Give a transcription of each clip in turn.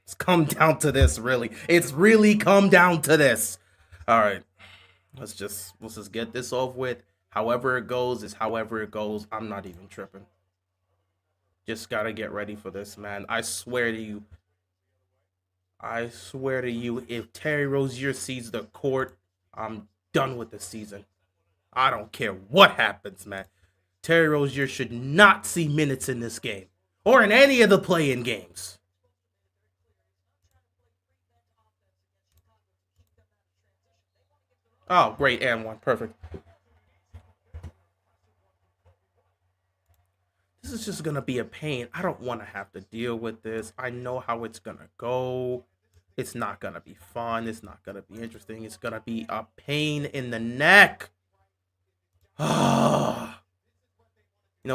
It's come down to this, really. It's really come down to this. All right, let's just get this over with. However it goes is however it goes. I'm not even tripping. Just gotta get ready for this, man. I swear to you, if Terry Rozier sees the court, I'm done with the season. I don't care what happens, man. Terry Rozier should not see minutes in this game or in any of the play-in games. Oh, great, and one, perfect. This is just gonna be a pain. I don't want to have to deal with this. I know how it's gonna go. It's not gonna be fun. It's not gonna be interesting. It's gonna be a pain in the neck.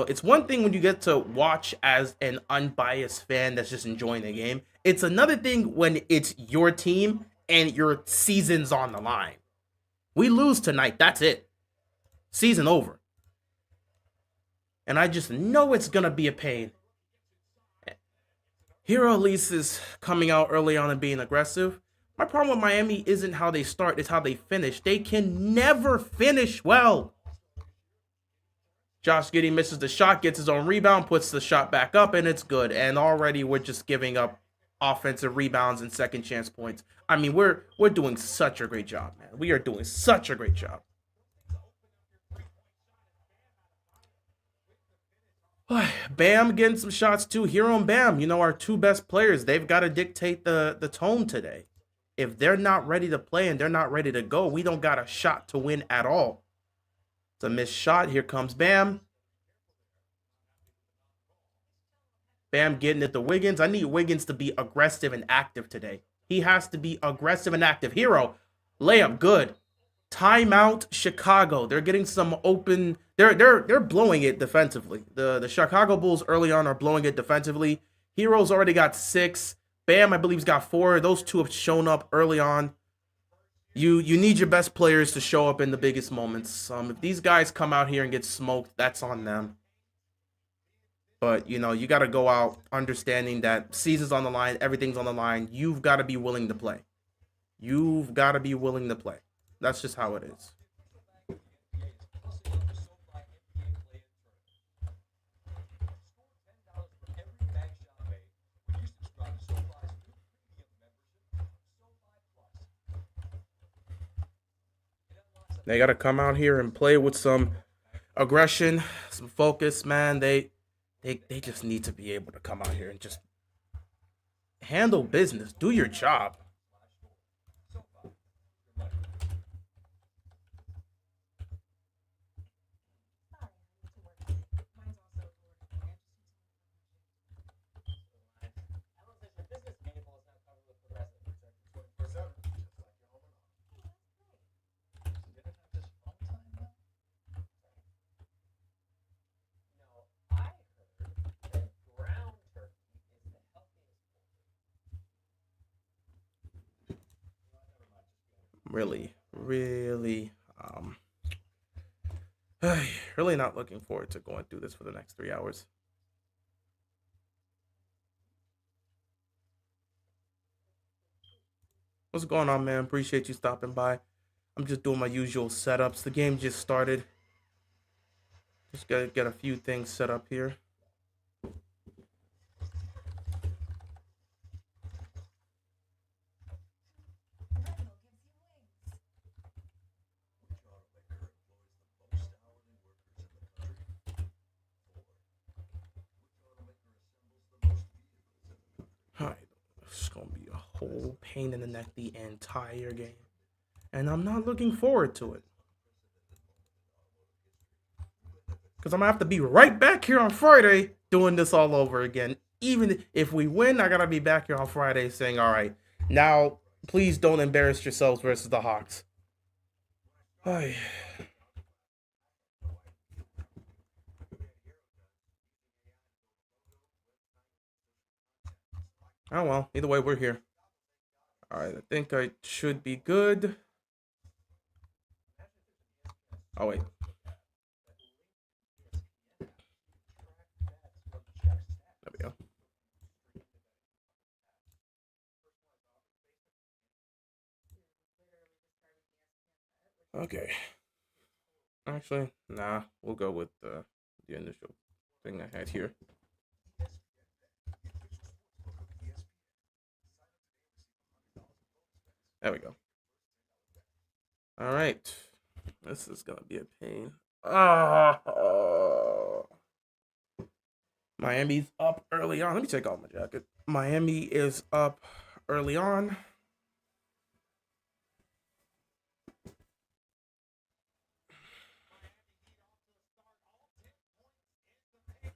It's one thing when you get to watch as an unbiased fan that's just enjoying the game. It's another thing when it's your team and your season's on the line. We lose tonight. That's it. Season over. And I just know it's gonna be a pain. Hero at least is coming out early on and being aggressive. My problem with Miami isn't how they start, it's how they finish. They can never finish well. Josh Giddey misses the shot, gets his own rebound, puts the shot back up, and it's good. And already we're just giving up offensive rebounds and second chance points. I mean, we're doing such a great job, man. We are doing such a great job. Bam getting some shots too. Hero and Bam, our two best players. They've got to dictate the tone today. If they're not ready to play and they're not ready to go, we don't got a shot to win at all. It's a missed shot. Here comes Bam. Bam getting it to Wiggins. I need Wiggins to be aggressive and active today. He has to be aggressive and active. Hero, layup, good. Timeout, Chicago. They're getting some open. They're blowing it defensively. The Chicago Bulls early on are blowing it defensively. Hero's already got 6. Bam, I believe, has got 4. Those two have shown up early on. You need your best players to show up in the biggest moments. If these guys come out here and get smoked, that's on them. But you got to go out understanding that season's on the line, everything's on the line. You've got to be willing to play. You've got to be willing to play. That's just how it is. They got to come out here and play with some aggression, some focus, man. They just need to be able to come out here and just handle business, do your job. Really, really, really not looking forward to going through this for the next 3 hours. What's going on, man? Appreciate you stopping by. I'm just doing my usual setups. The game just started. Just gotta get a few things set up here. All right, it's gonna be a whole pain in the neck the entire game, and I'm not looking forward to it because I'm gonna have to be right back here on Friday doing this all over again. Even if we win, I gotta be back here on Friday saying, "All right, now please don't embarrass yourselves versus the Hawks." Ay. Oh well, either way, we're here. All right, I think I should be good. Oh wait, there we go. Okay. Actually, nah. We'll go with the initial thing I had here. There we go. All right. This is gonna be a pain. Oh. Miami's up early on. Let me take off my jacket. Miami is up early on.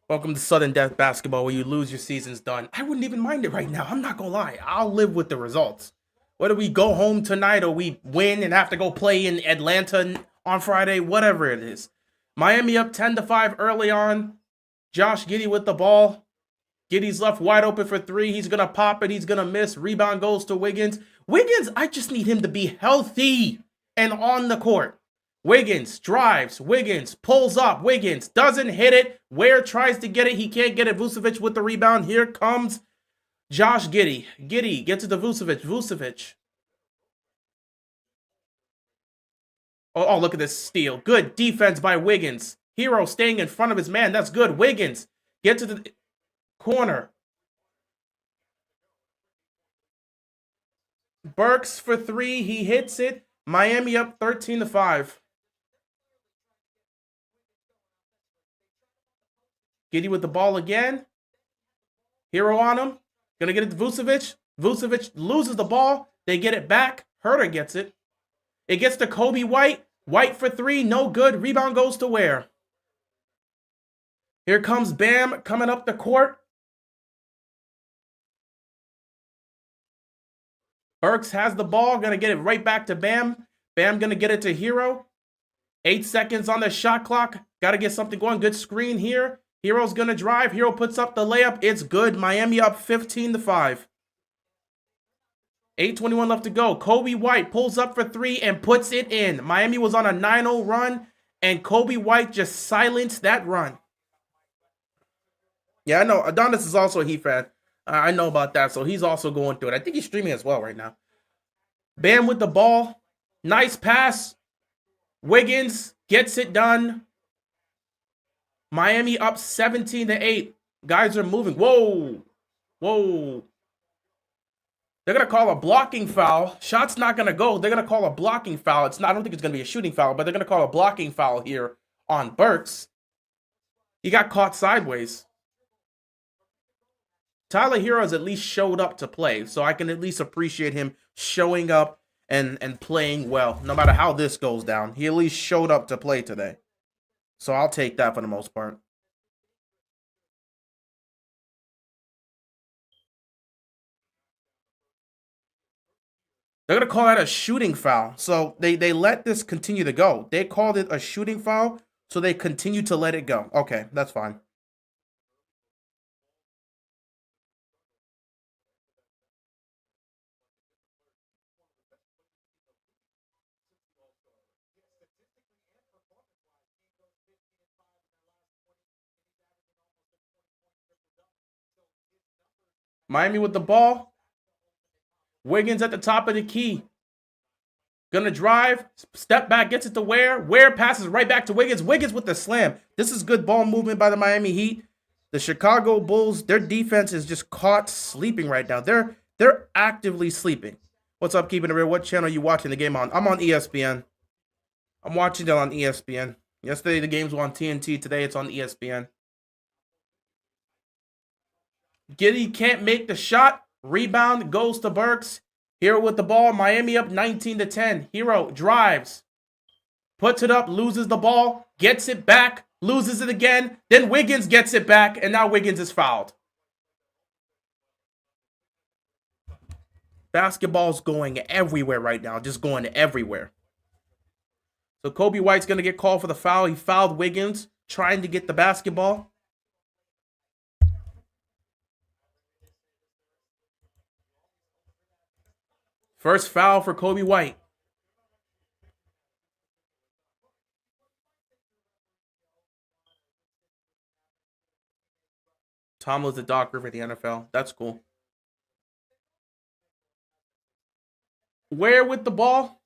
Welcome to Sudden Death Basketball, where you lose, your season's done. I wouldn't even mind it right now. I'm not gonna lie. I'll live with the results. Whether we go home tonight or we win and have to go play in Atlanta on Friday, whatever it is. Miami up 10-5 early on. Josh Giddey with the ball. Giddey's left wide open for three. He's gonna pop it. He's gonna miss. Rebound goes to Wiggins. Wiggins, I just need him to be healthy and on the court. Wiggins drives. Wiggins pulls up. Wiggins doesn't hit it. Ware tries to get it. He can't get it. Vucevic with the rebound. Here comes Josh Giddey. Giddey gets it to Vucevic. Vucevic. Oh, look at this steal. Good defense by Wiggins. Hero staying in front of his man. That's good. Wiggins get to the corner. Burks for three. He hits it. Miami up 13-5. Giddey with the ball again. Hero on him. Gonna get it to Vucevic. Vucevic loses the ball. They get it back. Herter gets it. It gets to Coby White. White for three. No good. Rebound goes to Ware. Here comes Bam coming up the court. Burks has the ball. Gonna get it right back to Bam. Bam gonna get it to Hero. 8 seconds on the shot clock. Gotta get something going. Good screen here. Hero's gonna drive. Hero puts up the layup. It's good. Miami up 15-5. 8:21 left to go. Coby White pulls up for three and puts it in. Miami was on a 9-0 run, and Coby White just silenced that run. Yeah, I know. Adonis is also a Heat fan. I know about that, so he's also going through it. I think he's streaming as well right now. Bam with the ball. Nice pass. Wiggins gets it done. Miami up 17-8. Guys are moving. Whoa. Whoa. They're going to call a blocking foul. Shot's not going to go. They're going to call a blocking foul. I don't think it's going to be a shooting foul, but they're going to call a blocking foul here on Burks. He got caught sideways. Tyler Hero has at least showed up to play, so I can at least appreciate him showing up and playing well, no matter how this goes down. He at least showed up to play today. So I'll take that for the most part. They're going to call that a shooting foul. So they let this continue to go. They called it a shooting foul, so they continue to let it go. Okay, that's fine. Miami with the ball. Wiggins at the top of the key. Gonna drive, step back, gets it to Ware. Ware passes right back to Wiggins. Wiggins with the slam. This is good ball movement by the Miami Heat. The Chicago Bulls, their defense is just caught sleeping right now. They're actively sleeping. What's up, Keeping It Real? What channel are you watching the game on? I'm on ESPN. I'm watching it on ESPN. Yesterday the games were on TNT. Today it's on ESPN. Giddey can't make the shot. Rebound goes to Burks. Hero with the ball. Miami up 19-10. Hero drives. Puts it up. Loses the ball. Gets it back. Loses it again. Then Wiggins gets it back. And now Wiggins is fouled. Basketball's going everywhere right now. Just going everywhere. So Coby White's going to get called for the foul. He fouled Wiggins, trying to get the basketball. First foul for Coby White. Tomlin's the Doc River of the NFL. That's cool. Ware with the ball.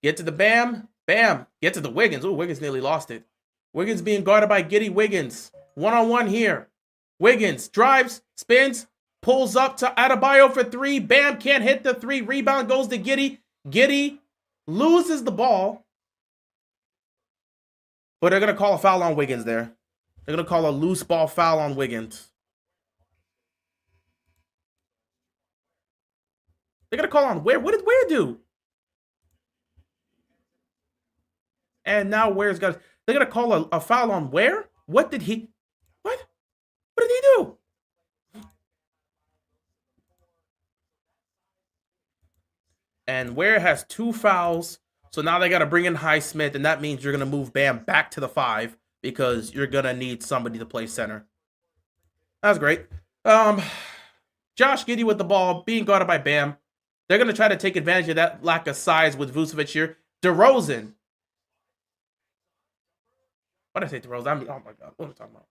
Get to the Bam. Bam. Get to the Wiggins. Ooh, Wiggins nearly lost it. Wiggins being guarded by Giddey. Wiggins. One-on-one here. Wiggins drives, spins, pulls up to Adebayo for three. Bam can't hit the three. Rebound goes to Giddey. Giddey loses the ball. But they're going to call a foul on Wiggins there. They're going to call a loose ball foul on Wiggins. They're going to call on Ware. What did Ware do? And now Ware's got... They're going to call a foul on Ware? What did he... What? What did he do? And Ware has 2 fouls. So now they got to bring in Highsmith, and that means you're going to move Bam back to the 5 because you're going to need somebody to play center. That's great. Josh Giddey with the ball, being guarded by Bam. They're going to try to take advantage of that lack of size with Vucevic here. DeRozan. What did I say, DeRozan? Oh my God, what am I talking about?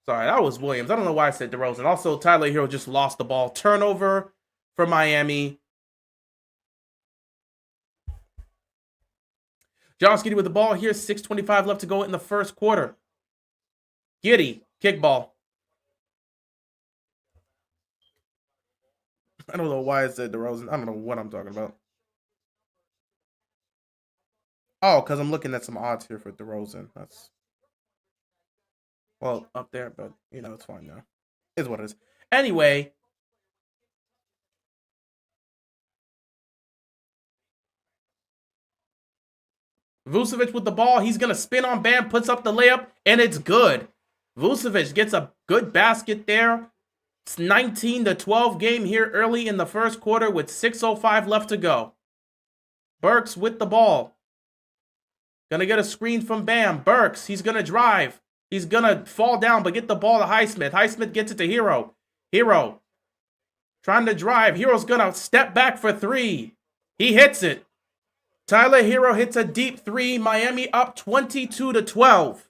Sorry, that was Williams. I don't know why I said DeRozan. Also, Tyler Hero just lost the ball. Turnover for Miami. Josh Giddey with the ball here. 6:25 left to go in the first quarter. Giddey, kickball. I don't know why I said DeRozan. I don't know what I'm talking about. Oh, because I'm looking at some odds here for DeRozan. That's... Well, up there, but, you know, it's fine now. Is what it is. Anyway. Vucevic with the ball. He's going to spin on Bam, puts up the layup, and it's good. Vucevic gets a good basket there. It's 19-12 game here early in the first quarter with 6:05 left to go. Burks with the ball. Gonna get a screen from Bam. Burks, he's gonna drive. He's gonna fall down, but get the ball to Highsmith. Highsmith gets it to Hero. Hero trying to drive. Hero's gonna step back for 3. He hits it. Tyler Hero hits a deep 3. Miami up 22-12.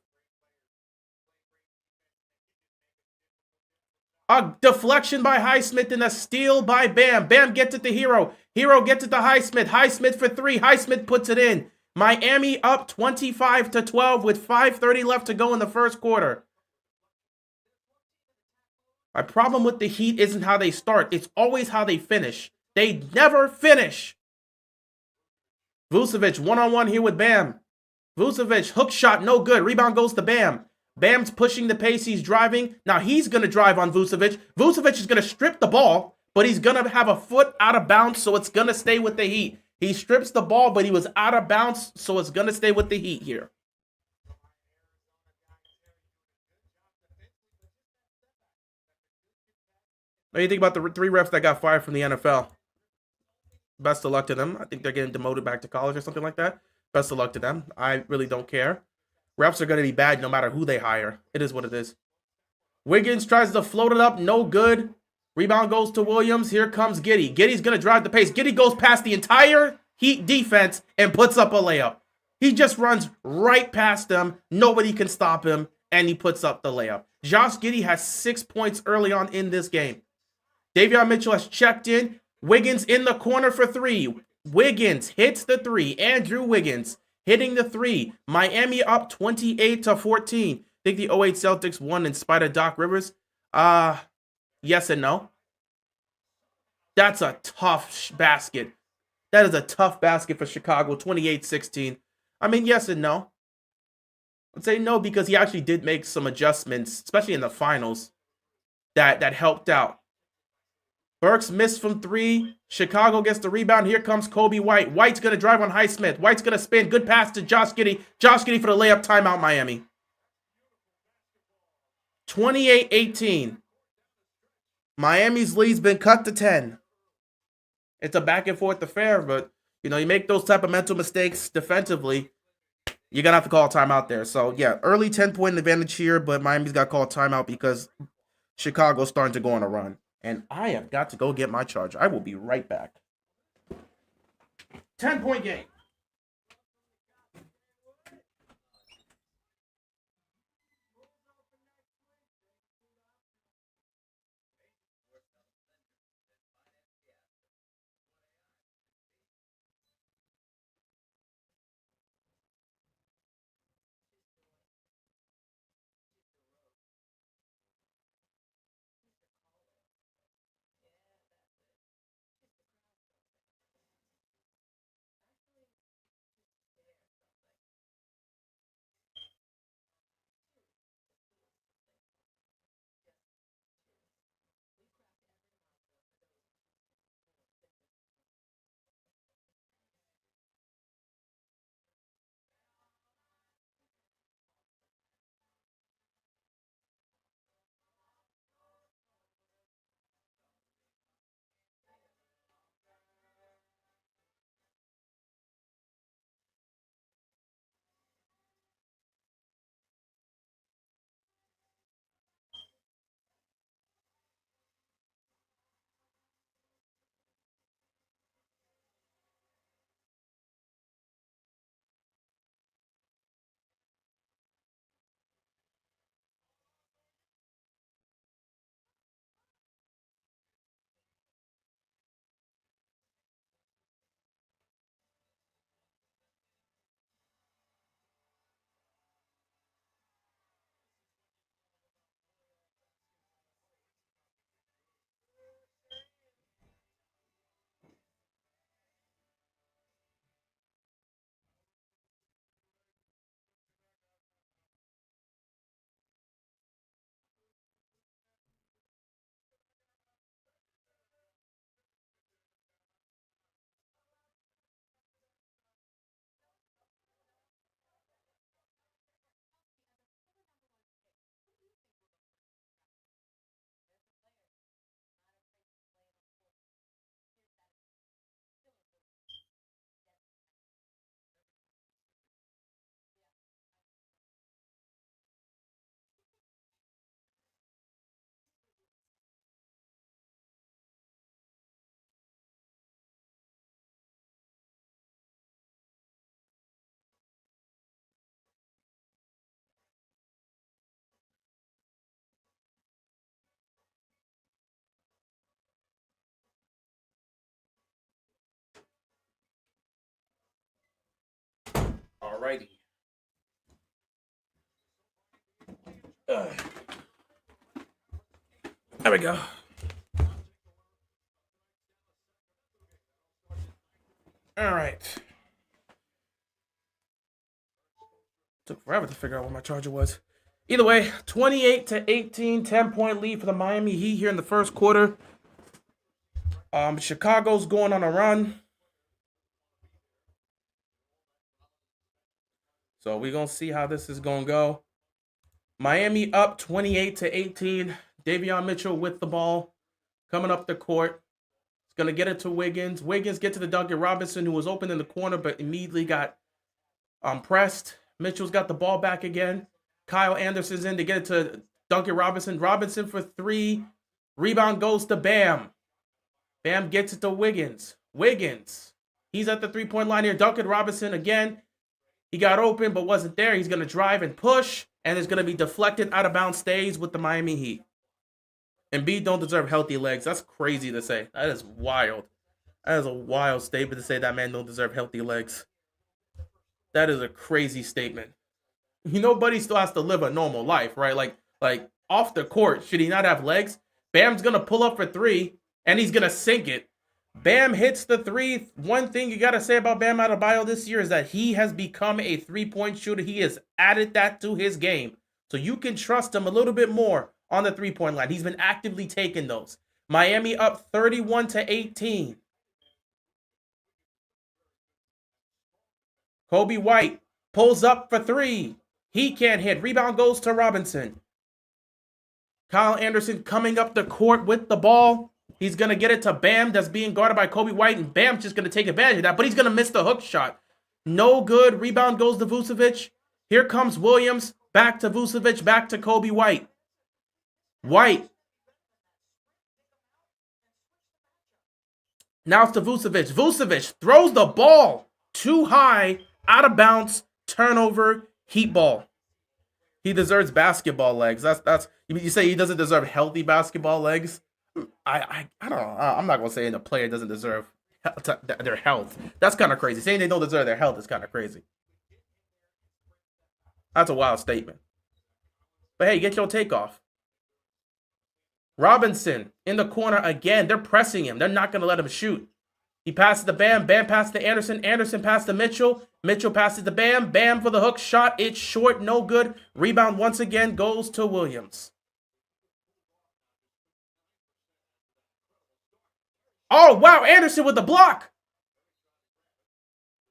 A deflection by Highsmith and a steal by Bam. Bam gets it to Hero. Hero gets it to Highsmith. Highsmith for 3. Highsmith puts it in. Miami up 25-12 with 5:30 left to go in the first quarter. My problem with the Heat isn't how they start. It's always how they finish. They never finish. Vucevic one-on-one here with Bam. Vucevic, hook shot, no good. Rebound goes to Bam. Bam's pushing the pace. He's driving. Now he's going to drive on Vucevic. Vucevic is going to strip the ball, but he's going to have a foot out of bounds, so it's going to stay with the Heat. He strips the ball, but he was out of bounds, so it's going to stay with the Heat here. What do you think about the 3 refs that got fired from the NFL? Best of luck to them. I think they're getting demoted back to college or something like that. Best of luck to them. I really don't care. Refs are going to be bad no matter who they hire. It is what it is. Wiggins tries to float it up. No good. Rebound goes to Williams. Here comes Giddey. Giddey's going to drive the pace. Giddey goes past the entire Heat defense and puts up a layup. He just runs right past them. Nobody can stop him, and he puts up the layup. Josh Giddey has 6 points early on in this game. Davion Mitchell has checked in. Wiggins in the corner for 3. Wiggins hits the 3. Andrew Wiggins hitting the 3. Miami up 28-14. Think the 08 Celtics won in spite of Doc Rivers? Yes and no. That's a tough basket. That is a tough basket for Chicago, 28-16. I mean, yes and no. I'd say no because he actually did make some adjustments, especially in the finals, that helped out. Burks missed from 3. Chicago gets the rebound. Here comes Kobe White. White's going to drive on Highsmith. White's going to spin. Good pass to Josh Giddey. Josh Giddey for the layup. Timeout, Miami. 28-18. Miami's lead's been cut to 10. It's a back and forth affair, but, you know, you make those type of mental mistakes defensively, you're going to have to call a timeout there. So, yeah, early 10-point advantage here, but Miami's got to call a timeout because Chicago's starting to go on a run. And I have got to go get my charger. I will be right back. 10-point game. Alrighty. There we go. All right. Took forever to figure out what my charger was. Either way, 28-18, 10-point lead for the Miami Heat here in the first quarter. Chicago's going on a run. So we're going to see how this is going to go. Miami up 28-18. Davion Mitchell with the ball. Coming up the court. He's going to get it to Wiggins. Wiggins get to the Duncan Robinson, who was open in the corner, but immediately got pressed. Mitchell's got the ball back again. Kyle Anderson's in to get it to Duncan Robinson. Robinson for three. Rebound goes to Bam. Bam gets it to Wiggins. Wiggins. He's at the three-point line here. Duncan Robinson again. He got open but wasn't there. He's going to drive and push, and it's going to be deflected out of bounds, stays with the Miami Heat. Embiid don't deserve healthy legs. That's crazy to say. That is wild. That is a wild statement to say that man don't deserve healthy legs. That is a crazy statement. Nobody still has to live a normal life, right? Like off the court, should he not have legs? Bam's going to pull up for three, and he's going to sink it. Bam hits the three. One thing you got to say about Bam Adebayo this year is that he has become a three-point shooter. He has added that to his game. So you can trust him a little bit more on the three-point line. He's been actively taking those. Miami up 31-18. Kobe White pulls up for three. He can't hit. Rebound goes to Robinson. Kyle Anderson coming up the court with the ball. He's going to get it to Bam, that's being guarded by Kobe White, and Bam's just going to take advantage of that, but he's going to miss the hook shot. No good. Rebound goes to Vucevic. Here comes Williams. Back to Vucevic. Back to Kobe White. White. Now it's to Vucevic. Vucevic throws the ball too high, out of bounds, turnover, Heat ball. He deserves basketball legs. That's you say he doesn't deserve healthy basketball legs. I don't know. I'm not gonna say a player doesn't deserve their health. That's kind of crazy. Saying they don't deserve their health is kind of crazy. That's a wild statement. But hey, get your takeoff. Robinson in the corner again. They're pressing him. They're not gonna let him shoot. He passes to Bam. Bam passes to Anderson. Anderson passes to Mitchell. Mitchell passes to Bam. Bam for the hook shot. It's short. No good. Rebound once again goes to Williams. Oh, wow. Anderson with the block.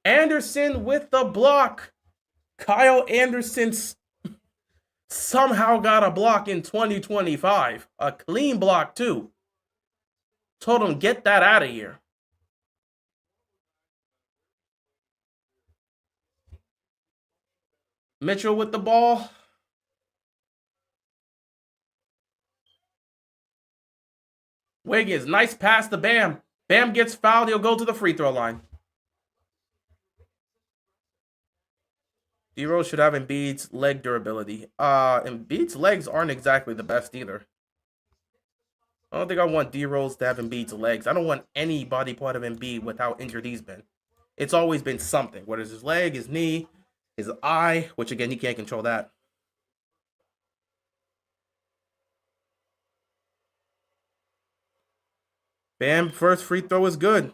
Anderson with the block. Kyle Anderson somehow got a block in 2025. A clean block, too. Told him, get that out of here. Mitchell with the ball. Wiggins, nice pass to Bam. Bam gets fouled. He'll go to the free throw line. D-Rose should have Embiid's leg durability. Embiid's legs aren't exactly the best either. I don't think I want D-Rose to have Embiid's legs. I don't want any body part of Embiid with how injured he's been. It's always been something, whether it's his leg, his knee, his eye, which again, he can't control that. Bam, first free throw is good.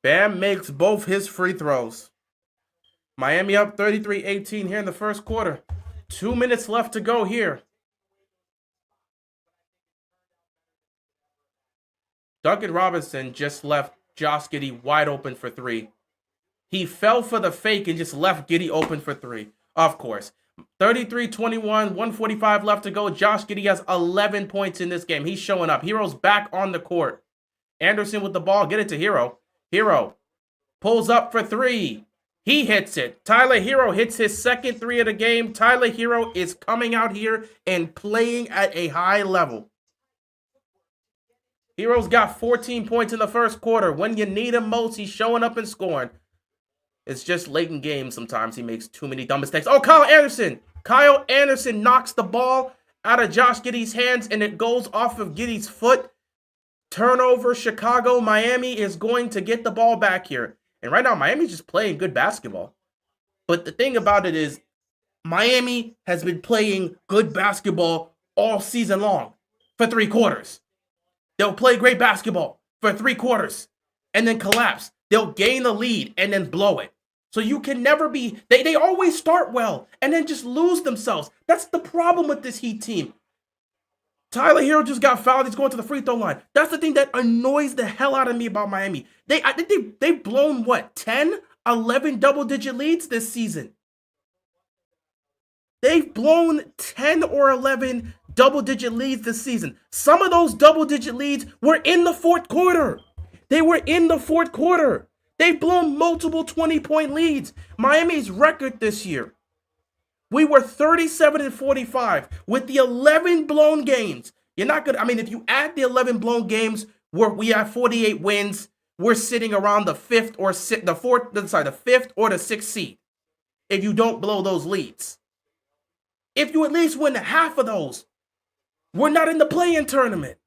Bam makes both his free throws. Miami up 33-18 here in the first quarter. 2 minutes left to go here. Duncan Robinson just left Josh Giddey wide open for three. He fell for the fake and just left Giddey open for three. Of course. 33-21, 145 left to go. Josh Giddey has 11 points in this game. He's showing up. Hero's back on the court. Anderson with the ball. Get it to Hero. Hero pulls up for three. He hits it. Tyler Hero hits his second three of the game. Tyler Hero is coming out here and playing at a high level. Hero's got 14 points in the first quarter. When you need him most, he's showing up and scoring. It's just late in games sometimes he makes too many dumb mistakes. Oh, Kyle Anderson. Kyle Anderson knocks the ball out of Josh Giddey's hands, and it goes off of Giddey's foot. Turnover, Chicago. Miami is going to get the ball back here. And right now, Miami's just playing good basketball. But the thing about it is, Miami has been playing good basketball all season long for 3 quarters. They'll play great basketball for 3 quarters and then collapse. They'll gain the lead and then blow it. So you can never be, they always start well and then just lose themselves. That's the problem with this Heat team. Tyler Hero just got fouled. He's going to the free throw line. That's the thing that annoys the hell out of me about Miami. I think they've blown, what, 10, 11 double-digit leads this season. They've blown 10 or 11 double-digit leads this season. Some of those double-digit leads were in the fourth quarter. They were in the fourth quarter. They've blown multiple 20-point leads. Miami's record this year, we were 37-45 with the 11 blown games. You're not gonna, if you add the 11 blown games, we have 48 wins. We're sitting around the fifth or the fifth or the sixth seed. If you don't blow those leads, if you at least win half of those, we're not in the play-in tournament.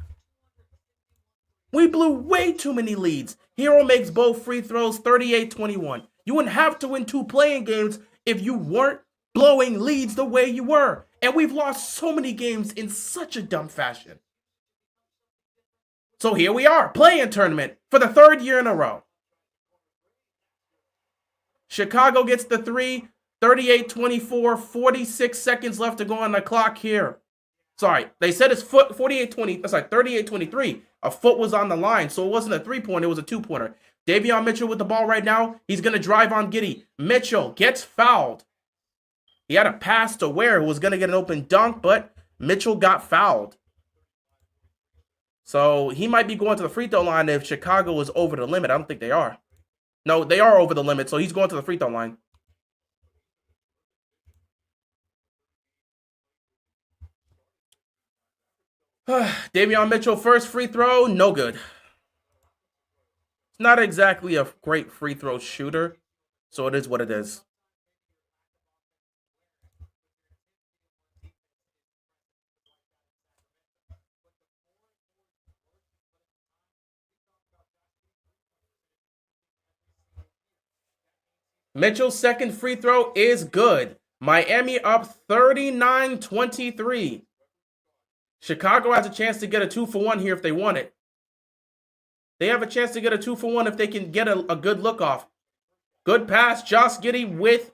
We blew way too many leads. Hero makes both free throws, 38-21. You wouldn't have to win 2 play-in games if you weren't blowing leads the way you were. And we've lost so many games in such a dumb fashion. So here we are, play-in tournament for the 3rd year in a row. Chicago gets the 3, 38-24, 46 seconds left to go on the clock here. Sorry, they said it's 38-23. A foot was on the line, so it wasn't a 3-pointer, it was a 2-pointer. Davion Mitchell with the ball right now. He's going to drive on Giddey. Mitchell gets fouled. He had a pass to Ware, who was going to get an open dunk, but Mitchell got fouled. So he might be going to the free throw line if Chicago is over the limit. I don't think they are. No, they are over the limit, so he's going to the free throw line. Davion Mitchell, first free throw, no good. Not exactly a great free throw shooter, so it is what it is. Mitchell's second free throw is good. Miami up 39-23. Chicago has a chance to get a 2-for-1 here if they want it. They have a chance to get a 2-for-1 if they can get a good look off. Good pass. Josh Giddey with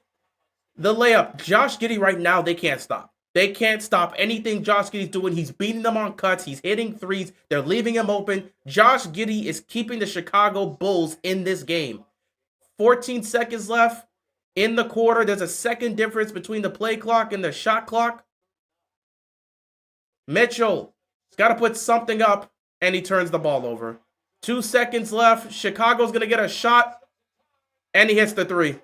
the layup. Josh Giddey right now, they can't stop. They can't stop anything Josh Giddey's doing. He's beating them on cuts. He's hitting threes. They're leaving him open. Josh Giddey is keeping the Chicago Bulls in this game. 14 seconds left in the quarter. There's a second difference between the play clock and the shot clock. Mitchell has got to put something up, and he turns the ball over. 2 seconds left. Chicago's going to get a shot, and he hits the 3.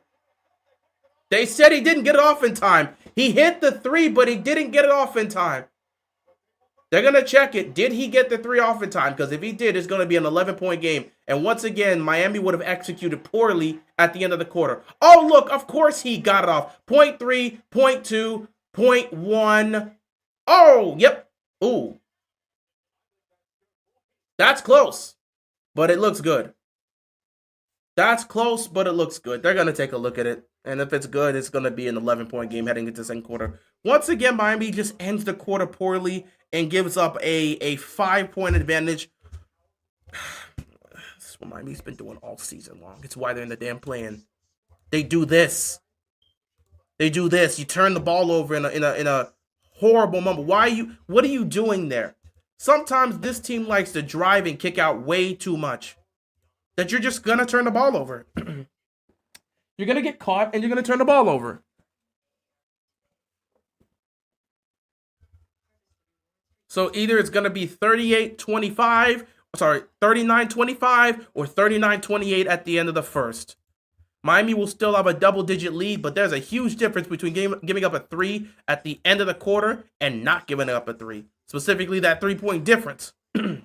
They said he didn't get it off in time. He hit the 3, but he didn't get it off in time. They're going to check it. Did he get the 3 off in time? Because if he did, it's going to be an 11-point game. And once again, Miami would have executed poorly at the end of the quarter. Oh, look, of course he got it off. Point 3, point 2, point 1. Oh, yep. Ooh. That's close, but it looks good. That's close, but it looks good. They're going to take a look at it. And if it's good, it's going to be an 11-point game heading into the second quarter. Once again, Miami just ends the quarter poorly and gives up a 5-point advantage. This is what Miami's been doing all season long. It's why they're in the damn play-in. They do this. They do this. You turn the ball over in a horrible moment. What are you doing there? Sometimes this team likes to drive and kick out way too much. That you're just going to turn the ball over. You're going to get caught and you're going to turn the ball over. So either it's going to be 39-25 or 39-28 at the end of the first. Miami will still have a double-digit lead, but there's a huge difference between giving up a 3 at the end of the quarter and not giving up a 3. Specifically, that 3-point difference. And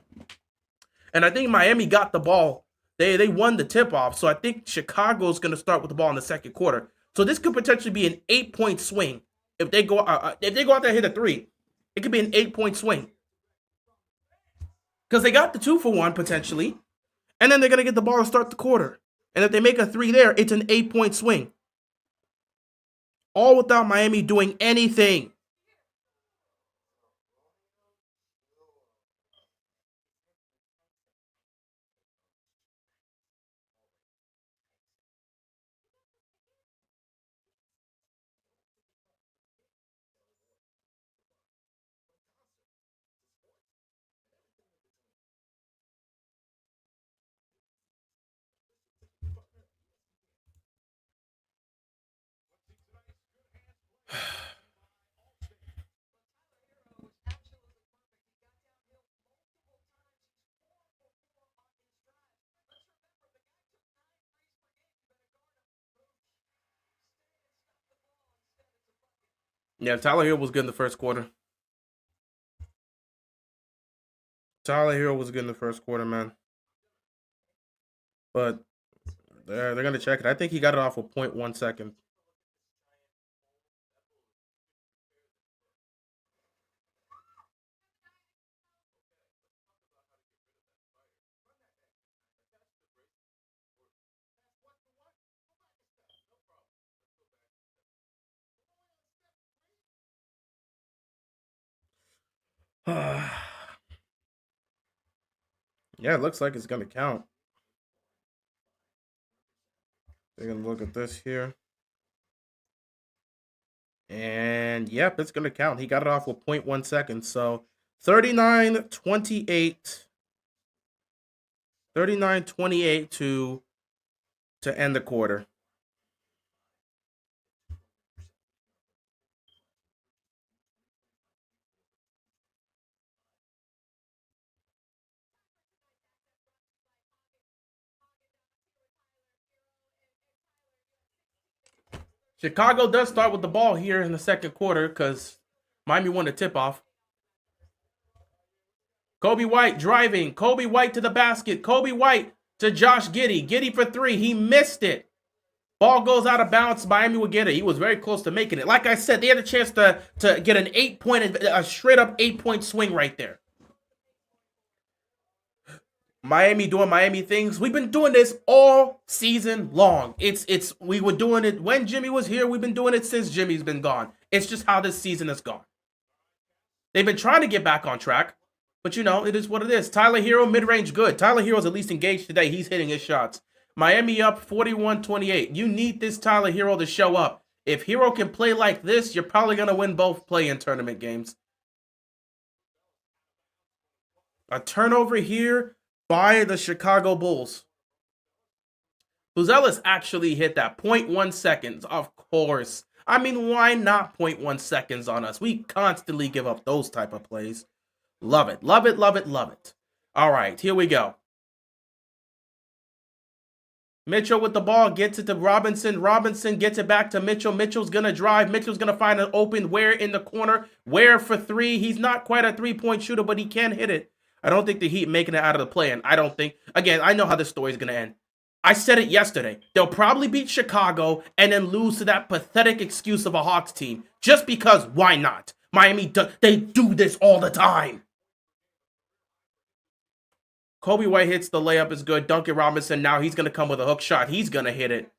I think Miami got the ball. They won the tip-off, so I think Chicago's going to start with the ball in the second quarter. So this could potentially be an 8-point swing if they go out there and hit a 3. It could be an 8-point swing because they got the 2-for-1 potentially, and then they're going to get the ball to start the quarter. And if they make a 3 there, it's an 8-point swing. All without Miami doing anything. Yeah, Tyler Hero was good in the first quarter. Tyler Hero was good in the first quarter, man. But they're going to check it. I think he got it off with 0.1 second. Yeah, it looks like it's going to count. They're going to look at this here. And yep, it's going to count. He got it off with 0.1 seconds. So 39-28. 39-28 to end the quarter. Chicago does start with the ball here in the second quarter because Miami won the tip-off. Coby White driving. Coby White to the basket. Coby White to Josh Giddey. Giddey for 3. He missed it. Ball goes out of bounds. Miami will get it. He was very close to making it. Like I said, they had a chance to get an 8-point, a straight-up 8-point swing right there. Miami doing Miami things. We've been doing this all season long. We were doing it when Jimmy was here. We've been doing it since Jimmy's been gone. It's just how this season has gone. They've been trying to get back on track, but it is what it is. Tyler Hero, mid-range good. Tyler Hero's at least engaged today. He's hitting his shots. Miami up 41-28. You need this Tyler Hero to show up. If Hero can play like this, you're probably going to win both play-in tournament games. A turnover here by the Chicago Bulls. Buzelis actually hit that 0.1 seconds, of course. I mean, why not 0.1 seconds on us? We constantly give up those type of plays. Love it, love it, love it, love it. All right, here we go. Mitchell with the ball, gets it to Robinson. Robinson gets it back to Mitchell. Mitchell's going to drive. Mitchell's going to find an open Ware in the corner. Ware for 3. He's not quite a 3-point shooter, but he can hit it. I don't think the Heat making it out of the play-in. I don't think. Again, I know how this story is going to end. I said it yesterday. They'll probably beat Chicago and then lose to that pathetic excuse of a Hawks team. Just because, why not? Miami, they do this all the time. Coby White hits the layup, is good. Duncan Robinson, now he's going to come with a hook shot. He's going to hit it.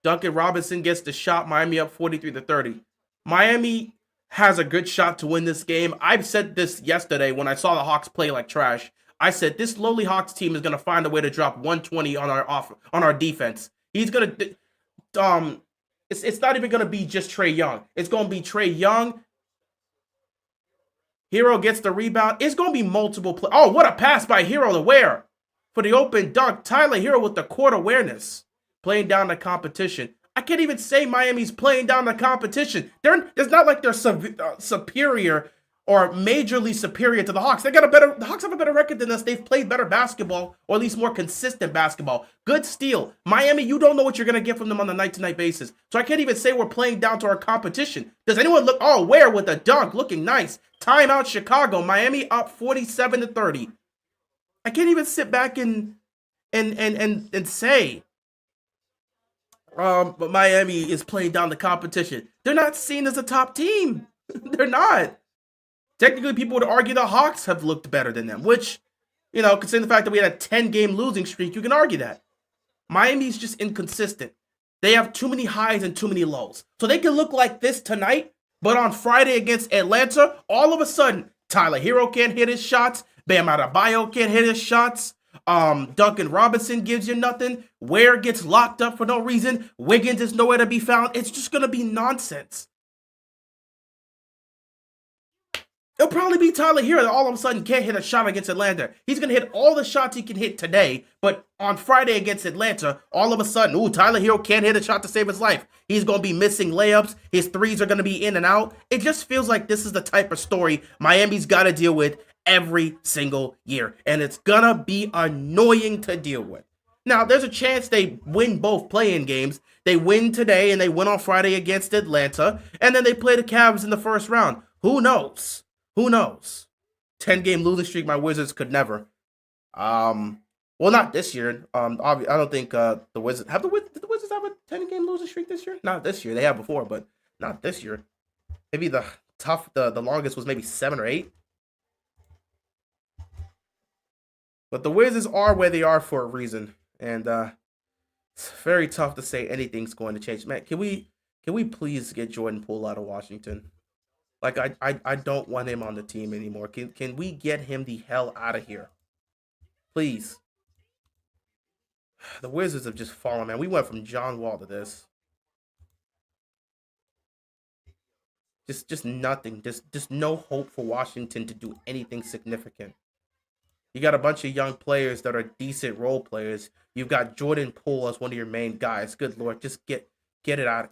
Duncan Robinson gets the shot. Miami up 43-30. Miami has a good shot to win this game. I've said this yesterday when I saw the Hawks play like trash. I said this lowly Hawks team is going to find a way to drop 120 on our defense. He's going to it's not even going to be just Trae Young. It's going to be Trae Young. Hero gets the rebound. It's going to be multiple play. Oh, what a pass by Hero to Ware for the open dunk. Tyler Hero with the court awareness, playing down the competition. I can't even say Miami's playing down the competition. It's not like they're superior are majorly superior to the Hawks. The Hawks have a better record than us. They've played better basketball, or at least more consistent basketball. Good steal. Miami, you don't know what you're going to get from them on a night-to-night basis. So I can't even say we're playing down to our competition. Does anyone look, oh, Ware with a dunk, looking nice. Timeout Chicago. Miami up 47-30. I can't even sit back and say but Miami is playing down the competition. They're not seen as a top team. They're not. Technically, people would argue the Hawks have looked better than them, which, considering the fact that we had a 10-game losing streak, you can argue that. Miami's just inconsistent. They have too many highs and too many lows. So they can look like this tonight, but on Friday against Atlanta, all of a sudden, Tyler Hero can't hit his shots. Bam Adebayo can't hit his shots. Duncan Robinson gives you nothing. Ware gets locked up for no reason. Wiggins is nowhere to be found. It's just going to be nonsense. It'll probably be Tyler Hero that all of a sudden can't hit a shot against Atlanta. He's going to hit all the shots he can hit today, but on Friday against Atlanta, all of a sudden, Tyler Hero can't hit a shot to save his life. He's going to be missing layups. His threes are going to be in and out. It just feels like this is the type of story Miami's got to deal with every single year, and it's going to be annoying to deal with. Now, there's a chance they win both play-in games. They win today, and they win on Friday against Atlanta, and then they play the Cavs in the first round. Who knows? Who knows? 10-game losing streak, my Wizards could never. Well, not this year. I don't think the Wizards have did the Wizards have a 10-game losing streak this year? Not this year. They have before, but not this year. Maybe the longest was maybe 7 or 8. But the Wizards are where they are for a reason, and it's very tough to say anything's going to change. Man, can we please get Jordan Poole out of Washington? Like, I don't want him on the team anymore. Can we get him the hell out of here? Please. The Wizards have just fallen, man. We went from John Wall to this. Just nothing. Just no hope for Washington to do anything significant. You got a bunch of young players that are decent role players. You've got Jordan Poole as one of your main guys. Good Lord, just get it out.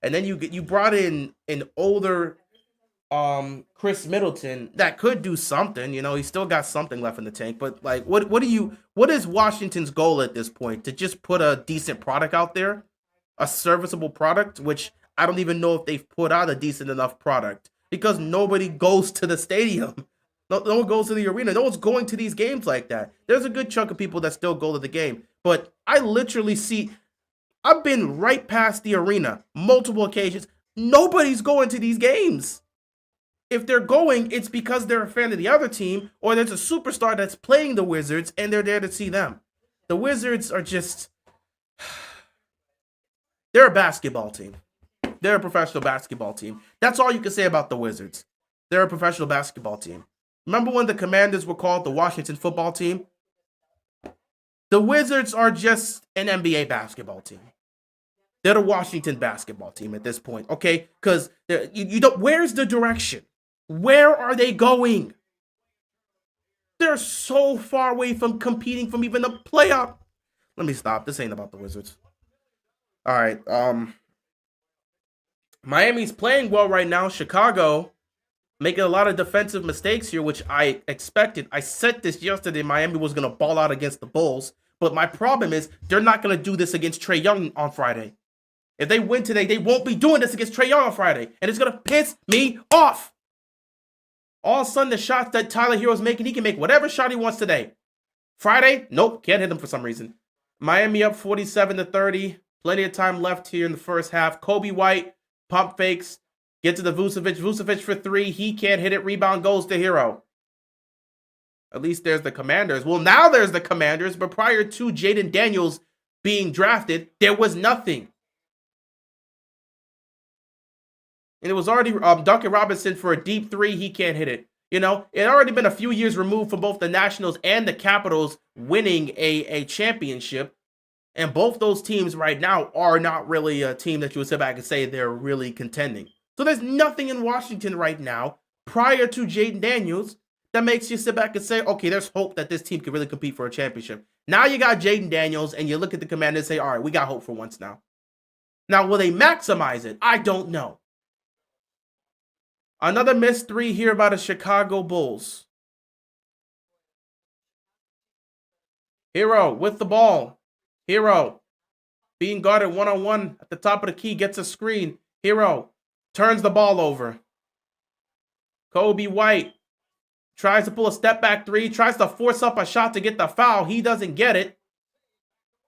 And then you brought in an older Chris Middleton that could do something. He's still got something left in the tank. But like, what is Washington's goal at this point? To just put a decent product out there, a serviceable product, which I don't even know if they've put out a decent enough product because nobody goes to the stadium. No one goes to the arena. No one's going to these games like that. There's a good chunk of people that still go to the game. But I literally I've been right past the arena multiple occasions. Nobody's going to these games. If they're going, it's because they're a fan of the other team, or there's a superstar that's playing the Wizards, and they're there to see them. The Wizards are just... They're a basketball team. They're a professional basketball team. That's all you can say about the Wizards. They're a professional basketball team. Remember when the Commanders were called the Washington football team? The Wizards are just an NBA basketball team. They're the Washington basketball team at this point, okay? Because you don't. Where's the direction? Where are they going? They're so far away from competing from even the playoff. Let me stop. This ain't about the Wizards. All right. Miami's playing well right now. Chicago making a lot of defensive mistakes here, which I expected. I said this yesterday. Miami was going to ball out against the Bulls. But my problem is they're not going to do this against Trae Young on Friday. If they win today, they won't be doing this against Trae Young on Friday. And it's going to piss me off. All of a sudden, the shots that Tyler Hero's making, he can make whatever shot he wants today. Friday, nope, can't hit him for some reason. Miami up 47-30. Plenty of time left here in the first half. Kobe White, pump fakes. Get to the Vucevic. Vucevic for 3. He can't hit it. Rebound goes to Hero. At least there's the Commanders. Well, now there's the Commanders, but prior to Jaden Daniels being drafted, there was nothing. And it was already Duncan Robinson for a deep 3. He can't hit it. It had already been a few years removed from both the Nationals and the Capitals winning a championship. And both those teams right now are not really a team that you would sit back and say they're really contending. So there's nothing in Washington right now prior to Jaden Daniels that makes you sit back and say, okay, there's hope that this team can really compete for a championship. Now you got Jaden Daniels and you look at the Commanders and say, all right, we got hope for once now. Now, will they maximize it? I don't know. Another missed three here by the Chicago Bulls. Herro with the ball. Herro being guarded one-on-one at the top of the key, gets a screen. Herro turns the ball over. Coby White tries to pull a step back three, tries to force up a shot to get the foul. He doesn't get it.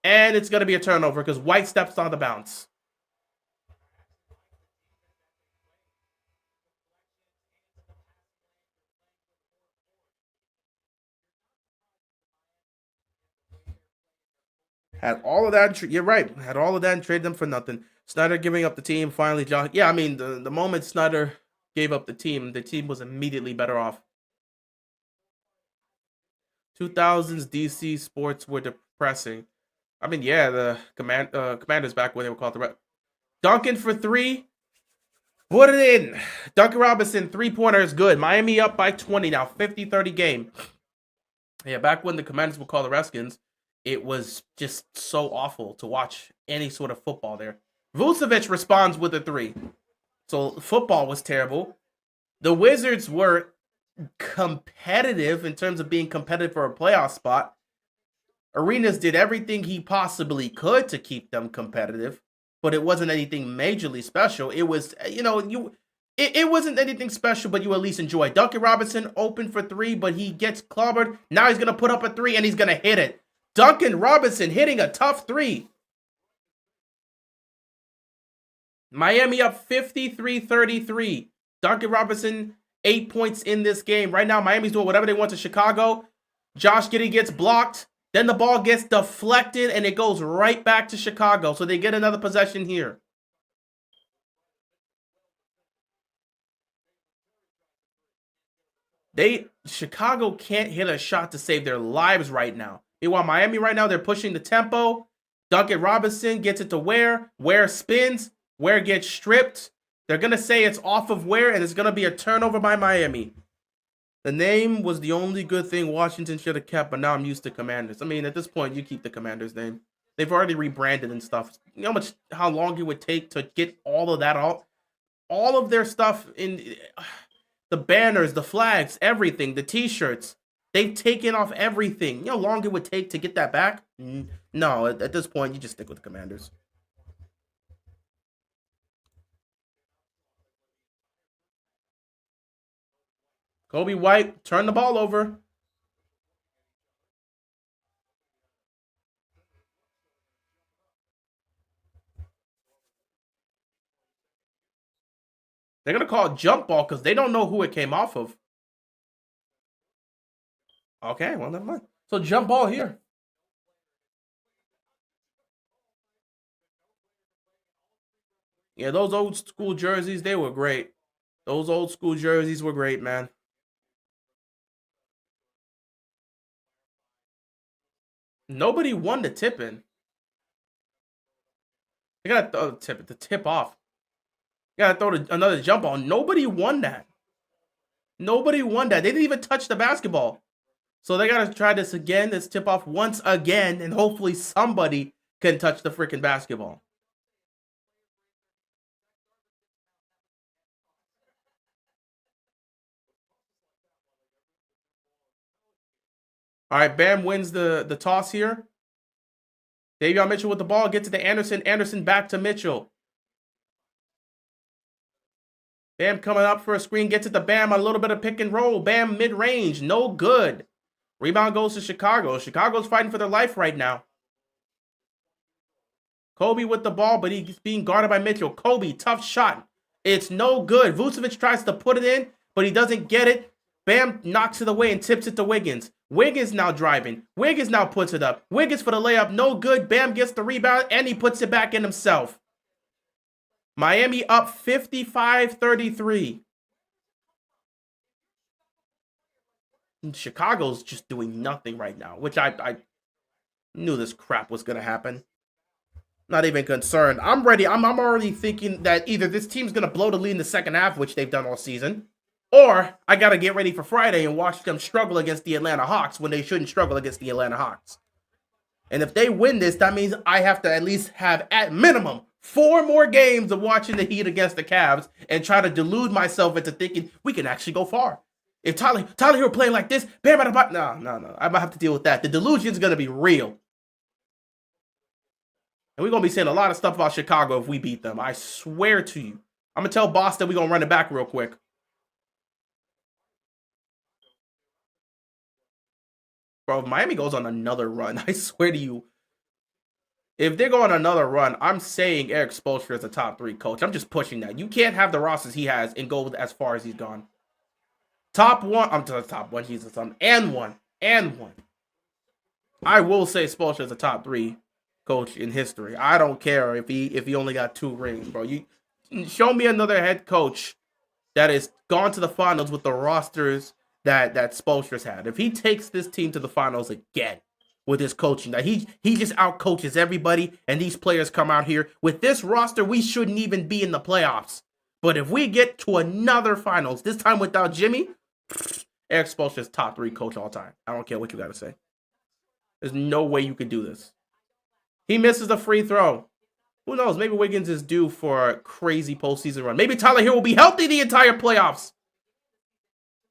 And it's going to be a turnover because White steps on the bounce. Had all of that. You're right. Had all of that and traded them for nothing. Snyder giving up the team. Finally, John. Yeah, I mean, the moment Snyder gave up the team was immediately better off. 2000s DC sports were depressing. I mean, yeah, the Commanders back when they were called the Duncan for three. Put it in. Duncan Robinson, three-pointer is good. Miami up by 20 now. 50-30 game. Yeah, back when the Commanders were called the Redskins, it was just so awful to watch any sort of football there. Vucevic responds with a three. So football was terrible. The Wizards were competitive in terms of being competitive for a playoff spot. Arenas did everything he possibly could to keep them competitive, but it wasn't anything majorly special. It was, it wasn't anything special, but you at least enjoy. Duncan Robinson open for three, but he gets clobbered. Now he's going to put up a three, and he's going to hit it. Duncan Robinson hitting a tough three. Miami up 53-33. Duncan Robinson, 8 points in this game. Right now, Miami's doing whatever they want to Chicago. Josh Giddey gets blocked. Then the ball gets deflected, and it goes right back to Chicago. So they get another possession here. Chicago can't hit a shot to save their lives right now. Meanwhile, Miami right now, they're pushing the tempo. Duncan Robinson gets it to Ware. Ware spins. Ware gets stripped. They're going to say it's off of Ware, and it's going to be a turnover by Miami. The name was the only good thing Washington should have kept, but now I'm used to Commanders. I mean, at this point, you keep the Commanders name. They've already rebranded and stuff. You know how long it would take to get all of that out? All of their stuff in the banners, the flags, everything, the T-shirts. They've taken off everything. You know how long it would take to get that back? No, at this point, you just stick with the Commanders. Coby White, turn the ball over. They're going to call it jump ball because they don't know who it came off of. Okay, well, never mind. So jump ball here. Yeah, those old school jerseys, they were great. Those old school jerseys were great, man. Nobody won the tip-in. They got to throw the tip off. You got to throw another jump on. Nobody won that. Nobody won that. They didn't even touch the basketball. So they got to try this again, this tip off once again, and hopefully somebody can touch the freaking basketball. All right, Bam wins the toss here. Davion Mitchell with the ball, gets it to Anderson. Anderson back to Mitchell. Bam coming up for a screen, gets it to Bam, a little bit of pick and roll. Bam mid-range, no good. Rebound goes to Chicago. Chicago's fighting for their life right now. Coby with the ball, but he's being guarded by Mitchell. Coby, tough shot. It's no good. Vucevic tries to put it in, but he doesn't get it. Bam knocks it away and tips it to Wiggins. Wiggins now driving. Wiggins now puts it up. Wiggins for the layup, no good. Bam gets the rebound, and he puts it back in himself. Miami up 55-33. Chicago's just doing nothing right now, which I knew this crap was going to happen. Not even concerned. I'm ready. I'm already thinking that either this team's going to blow the lead in the second half, which they've done all season, or I got to get ready for Friday and watch them struggle against the Atlanta Hawks when they shouldn't struggle against the Atlanta Hawks. And if they win this, that means I have to at least have, at minimum, 4 more games of watching the Heat against the Cavs and try to delude myself into thinking we can actually go far. If Tyler Hero playing like this, no. I might have to deal with that. The delusion's gonna be real. And we're gonna be saying a lot of stuff about Chicago if we beat them. I swear to you. I'm gonna tell Boston we're gonna run it back real quick. Bro, if Miami goes on another run, I swear to you, if they go on another run, I'm saying Erik Spoelstra is a top 3 coach. I'm just pushing that. You can't have the rosters he has and go as far as he's gone. Top 1, I'm to the top 1, Jesus, and one. I will say Spoelstra is a top 3 coach in history. I don't care if he only got 2 rings, bro. You show me another head coach that has gone to the finals with the rosters that Spoelstra's had. If he takes this team to the finals again with his coaching, that he just outcoaches everybody, and these players come out here with this roster, we shouldn't even be in the playoffs. But if we get to another finals, this time without Jimmy, Erik Spoelstra's top 3 coach all time. I don't care what you got to say. There's no way you could do this. He misses the free throw. Who knows? Maybe Wiggins is due for a crazy postseason run. Maybe Tyler Hero will be healthy the entire playoffs.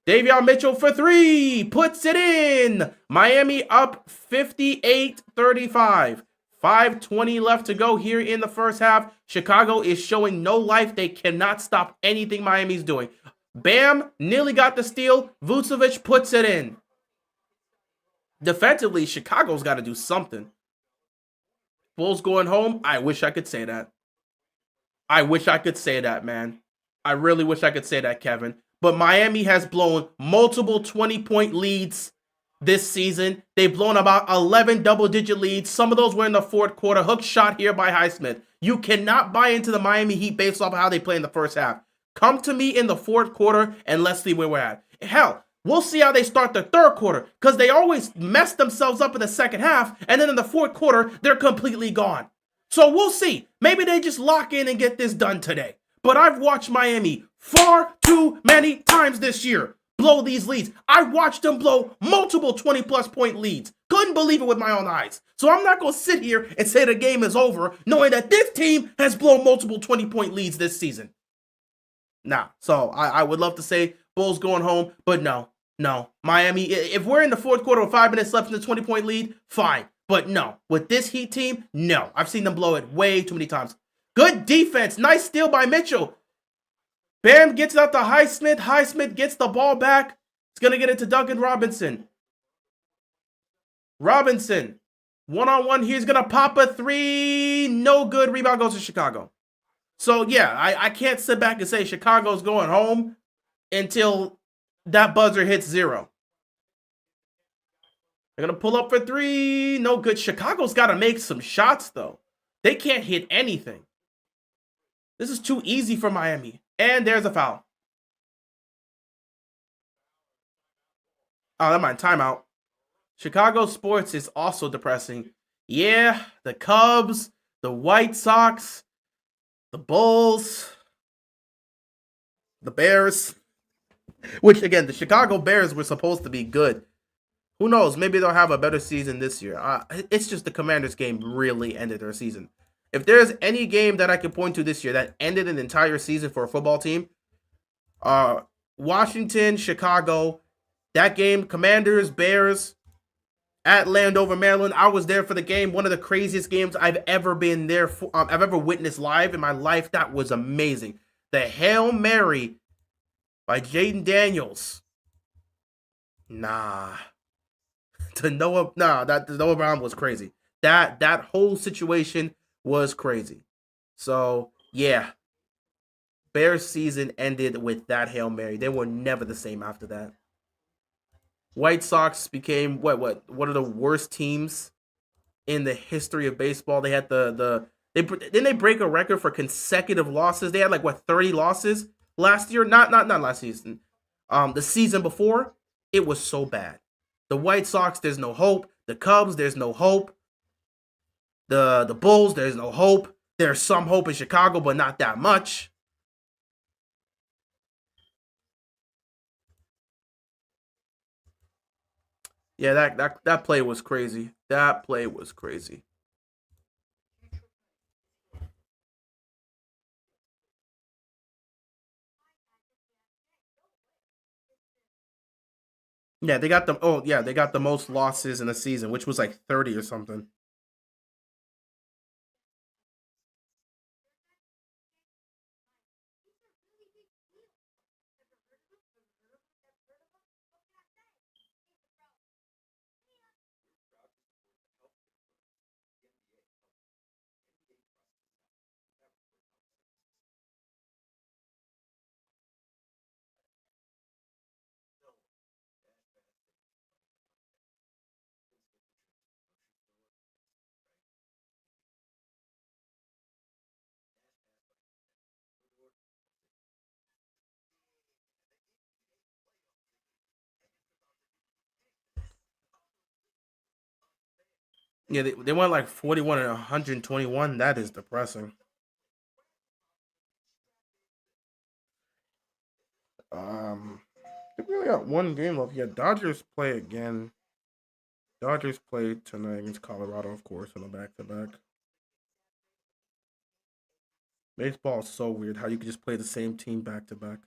Davion Mitchell for 3. Puts it in. Miami up 58-35. 5:20 left to go here in the first half. Chicago is showing no life. They cannot stop anything Miami's doing. Bam nearly got the steal. Vucevic puts it in. Defensively, Chicago's got to do something. Bulls going home. I wish I could say that. I wish I could say that, man. I really wish I could say that, Kevin. But Miami has blown multiple 20-point leads this season. They've blown about 11 double-digit leads. Some of those were in the fourth quarter. Hook shot here by Highsmith. You cannot buy into the Miami Heat based off of how they play in the first half. Come to me in the fourth quarter and let's see where we're at. Hell, we'll see how they start the third quarter, because they always mess themselves up in the second half, and then in the fourth quarter, they're completely gone. So we'll see. Maybe they just lock in and get this done today. But I've watched Miami far too many times this year blow these leads. I watched them blow multiple 20-plus point leads. Couldn't believe it with my own eyes. So I'm not going to sit here and say the game is over, knowing that this team has blown multiple 20-point leads this season. Nah, so I would love to say Bulls going home, but no. Miami, if we're in the fourth quarter with 5 minutes left in the 20-point lead, fine. But no, with this Heat team, no. I've seen them blow it way too many times. Good defense. Nice steal by Mitchell. Bam gets out to Highsmith. Highsmith gets the ball back. He's going to get it to Duncan Robinson. Robinson, one-on-one. He's going to pop a 3. No good. Rebound goes to Chicago. So, yeah, I can't sit back and say Chicago's going home until that buzzer hits 0. They're going to pull up for 3. No good. Chicago's got to make some shots, though. They can't hit anything. This is too easy for Miami. And there's a foul. Oh, never mind. Timeout. Chicago sports is also depressing. Yeah, the Cubs, the White Sox, the Bulls, the Bears. Which, again, the Chicago Bears were supposed to be good. Who knows? Maybe they'll have a better season this year. It's just the Commanders game really ended their season. If there's any game that I can point to this year that ended an entire season for a football team, Washington, Chicago, that game, Commanders, Bears, at Landover, Maryland. I was there for the game. One of the craziest games I've ever been there for. I've ever witnessed live in my life. That was amazing. The Hail Mary by Jaden Daniels. That Noah Brown was crazy. That whole situation was crazy. So, yeah. Bears season ended with that Hail Mary. They were never the same after that. White Sox became one of the worst teams in the history of baseball. They had didn't they break a record for consecutive losses? They had 30 losses last year. Not last season. The season before, it was so bad. The White Sox, there's no hope. The Cubs, there's no hope. The Bulls, there's no hope. There's some hope in Chicago, but not that much. Yeah, that play was crazy. That play was crazy. Yeah, they got the they got the most losses in a season, which was like 30 or something. Yeah, they went like 41 and 121. That is depressing. They really got one game left. Yeah, Dodgers play again. Dodgers play tonight against Colorado, of course, on a back-to-back. Baseball is so weird how you can just play the same team back-to-back.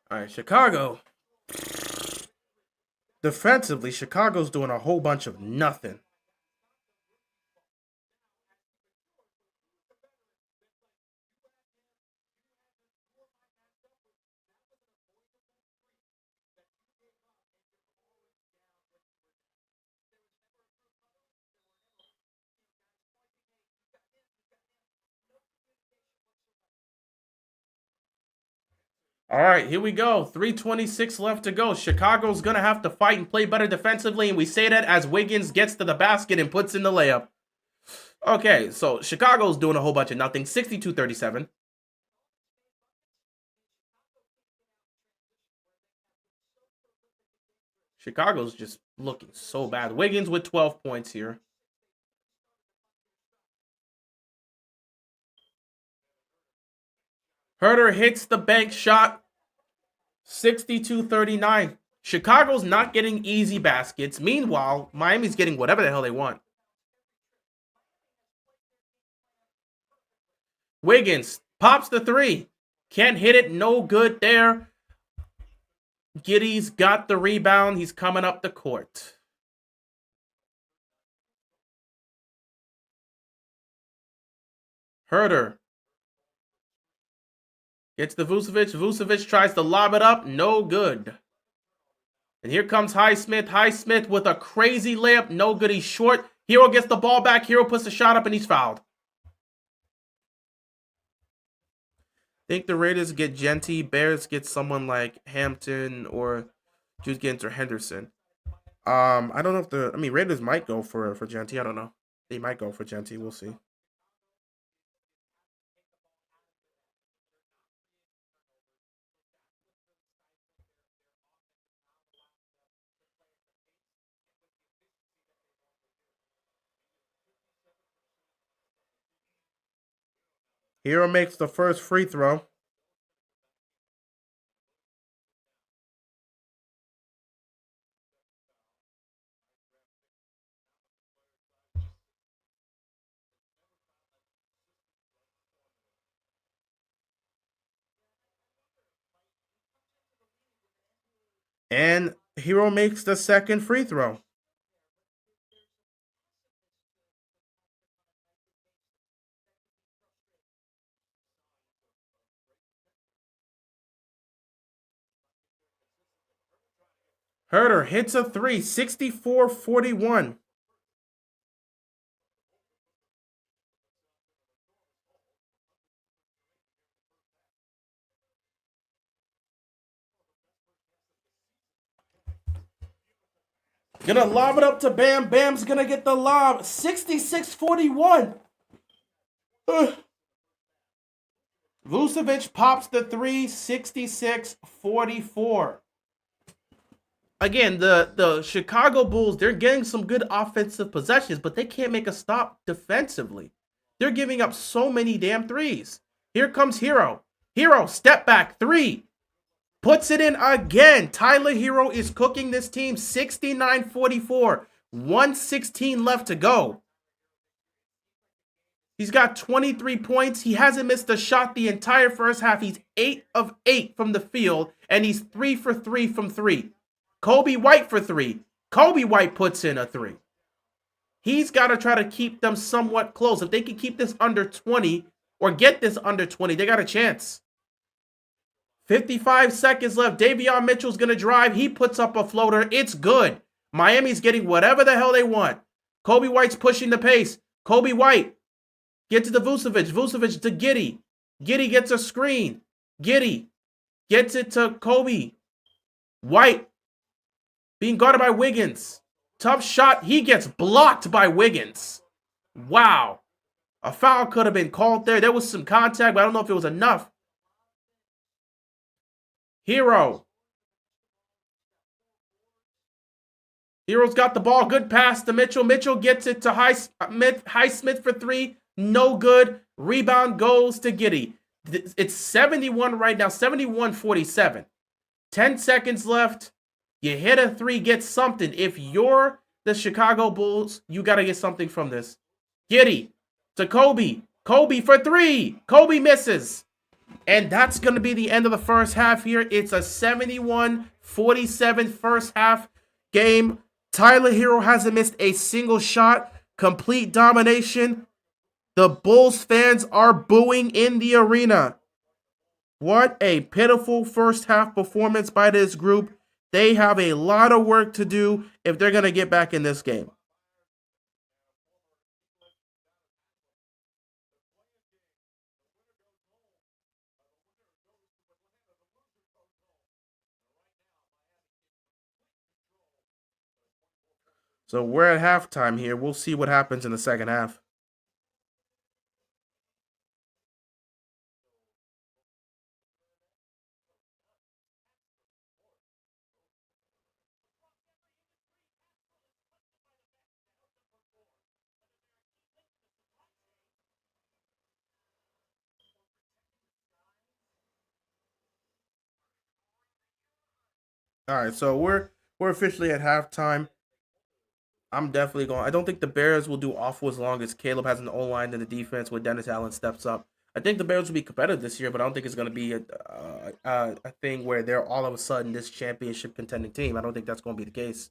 All right, Chicago. Defensively, Chicago's doing a whole bunch of nothing. All right, here we go. 3:26 left to go. Chicago's going to have to fight and play better defensively, and we say that as Wiggins gets to the basket and puts in the layup. Okay, so Chicago's doing a whole bunch of nothing. 62-37. Chicago's just looking so bad. Wiggins with 12 points here. Herter hits the bank shot. 62-39. Chicago's not getting easy baskets. Meanwhile, Miami's getting whatever the hell they want. Wiggins pops the three. Can't hit it. No good there. Giddy's got the rebound. He's coming up the court. Herter gets the Vucevic. Vucevic tries to lob it up. No good. And here comes Highsmith. Highsmith with a crazy layup. No good. He's short. Hero gets the ball back. Hero puts the shot up and he's fouled. I think the Raiders get Genty. Bears get someone like Hampton or Juice Gintz or Henderson. I don't know if Raiders might go for Genty. I don't know. They might go for Genty. We'll see. Hero makes the first free throw. And Hero makes the second free throw. Herter hits a three, 64-41. Gonna lob it up to Bam. Bam's gonna get the lob. 66-41. Vucevic pops the three, 66-44. Again, the Chicago Bulls, they're getting some good offensive possessions, but they can't make a stop defensively. They're giving up so many damn threes. Here comes Hero. Hero, step back, three. Puts it in again. Tyler Hero is cooking this team. 69-44. 116 left to go. He's got 23 points. He hasn't missed a shot the entire first half. He's 8 of 8 from the field, and he's 3 for 3 from 3. Coby White for 3. Coby White puts in a 3. He's got to try to keep them somewhat close. If they can keep this under 20 or get this under 20, they got a chance. 55 seconds left. Davion Mitchell's going to drive. He puts up a floater. It's good. Miami's getting whatever the hell they want. Coby White's pushing the pace. Coby White gets it to Vucevic. Vucevic to Giddey. Giddey gets a screen. Giddey gets it to Coby White. Being guarded by Wiggins. Tough shot. He gets blocked by Wiggins. Wow. A foul could have been called there. There was some contact, but I don't know if it was enough. Hero. Hero's got the ball. Good pass to Mitchell. Mitchell gets it to Highsmith for 3. No good. Rebound goes to Giddey. It's 71 right now. 71-47. 10 seconds left. You hit a 3, get something. If you're the Chicago Bulls, you got to get something from this. Giddey to Coby. Coby for 3. Coby misses. And that's going to be the end of the first half here. It's a 71-47 first half game. Tyler Hero hasn't missed a single shot. Complete domination. The Bulls fans are booing in the arena. What a pitiful first half performance by this group. They have a lot of work to do if they're going to get back in this game. So we're at halftime here. We'll see what happens in the second half. All right, so we're officially at halftime. I'm definitely going. I don't think the Bears will do awful as long as Caleb has an O-line in the defense when Dennis Allen steps up. I think the Bears will be competitive this year, but I don't think it's going to be a thing where they're all of a sudden this championship contending team. I don't think that's going to be the case.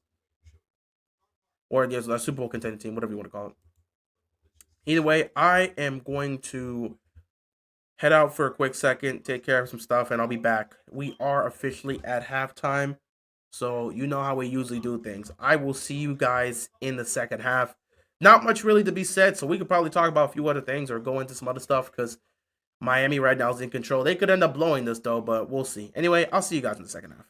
Or there's a Super Bowl contending team, whatever you want to call it. Either way, I am going to head out for a quick second, take care of some stuff, and I'll be back. We are officially at halftime. So you know how we usually do things. I will see you guys in the second half. Not much really to be said, so we could probably talk about a few other things or go into some other stuff because Miami right now is in control. They could end up blowing this though, but we'll see. Anyway, I'll see you guys in the second half.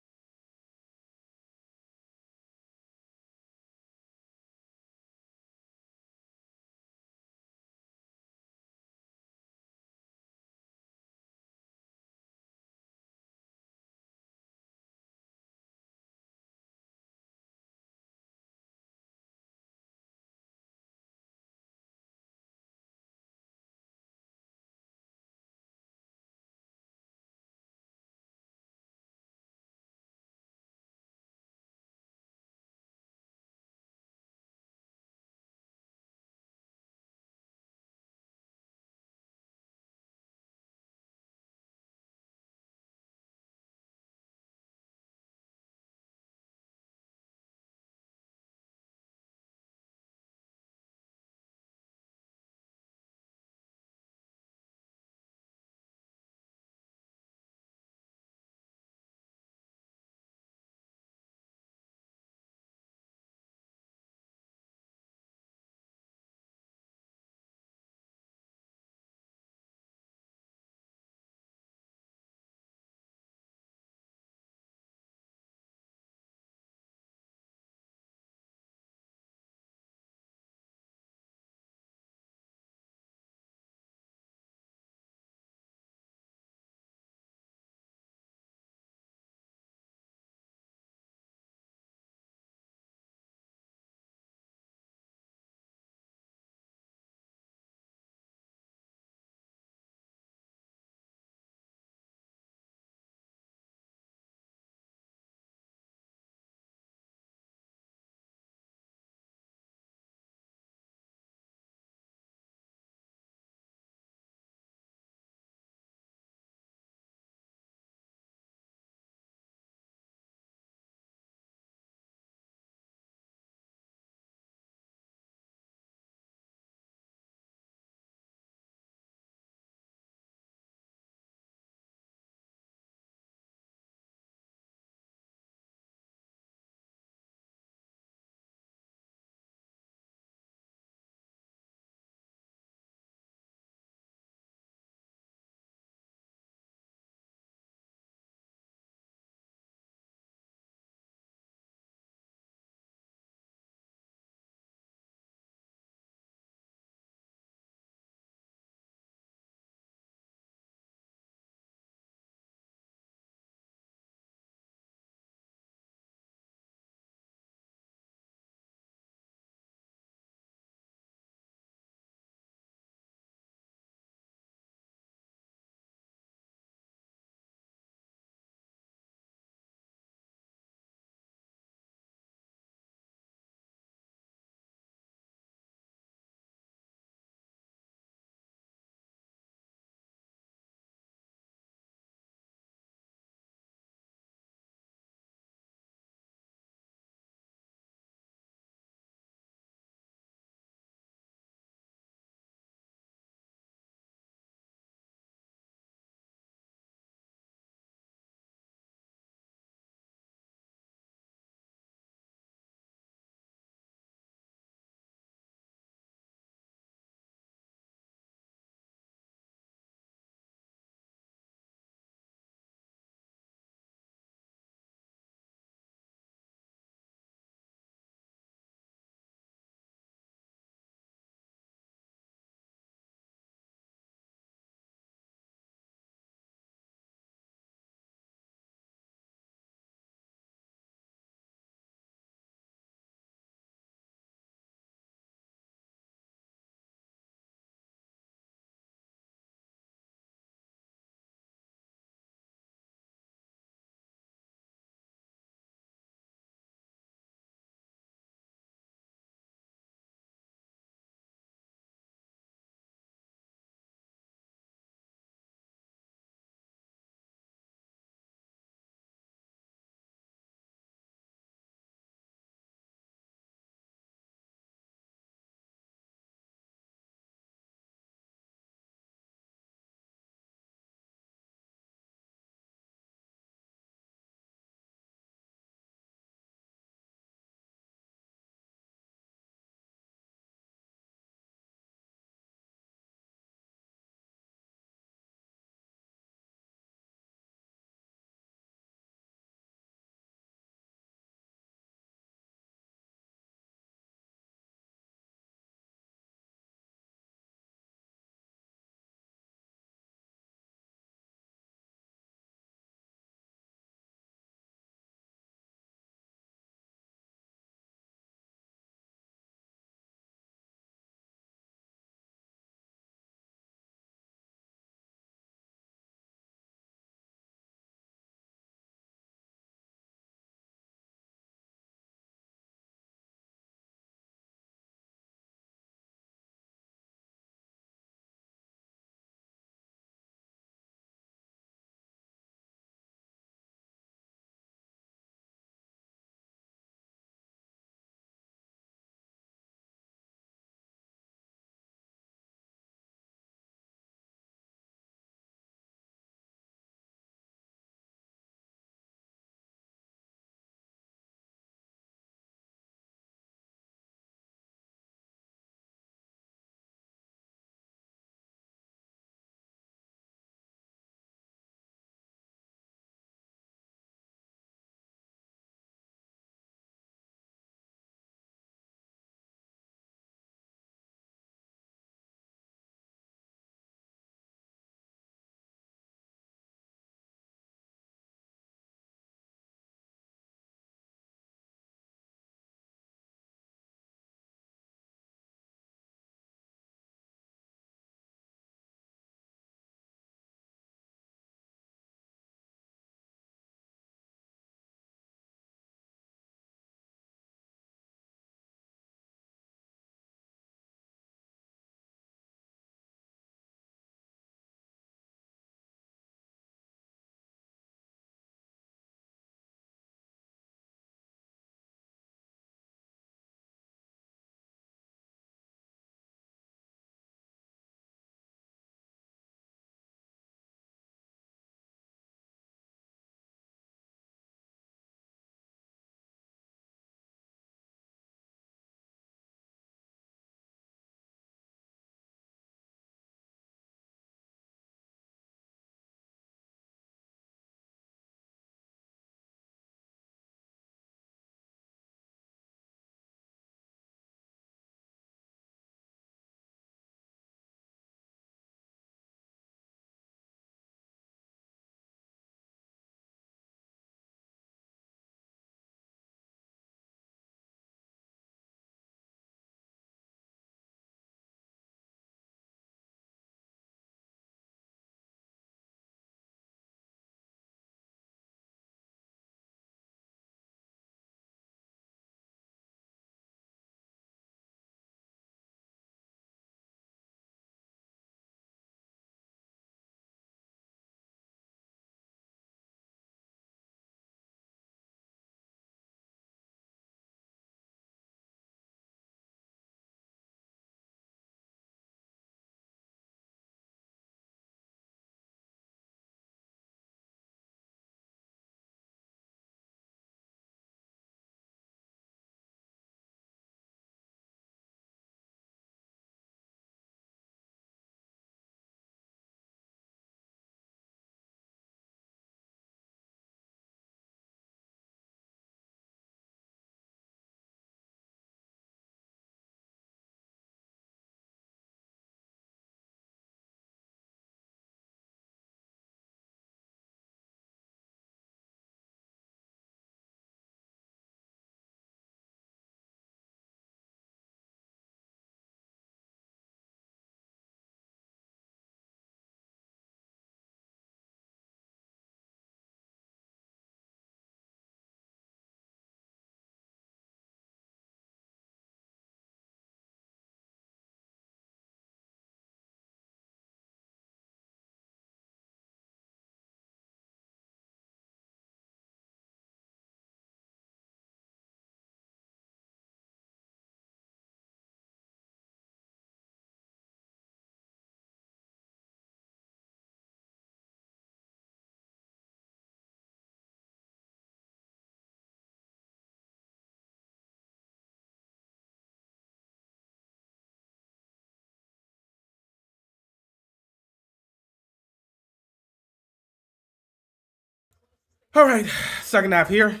All right, second half here.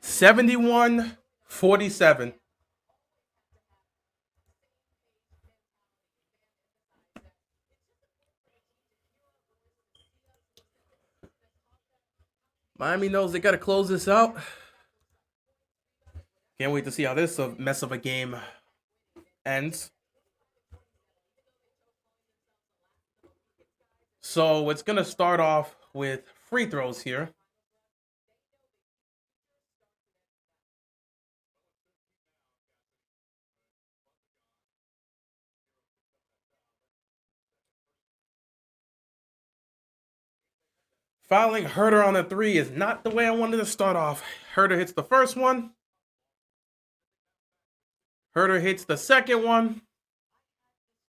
71-47. Miami knows they got to close this out. Can't wait to see how this mess of a game ends. So it's going to start off with free throws here. Fouling Herder on the three is not the way I wanted to start off. Herder hits the first one. Herder hits the second one.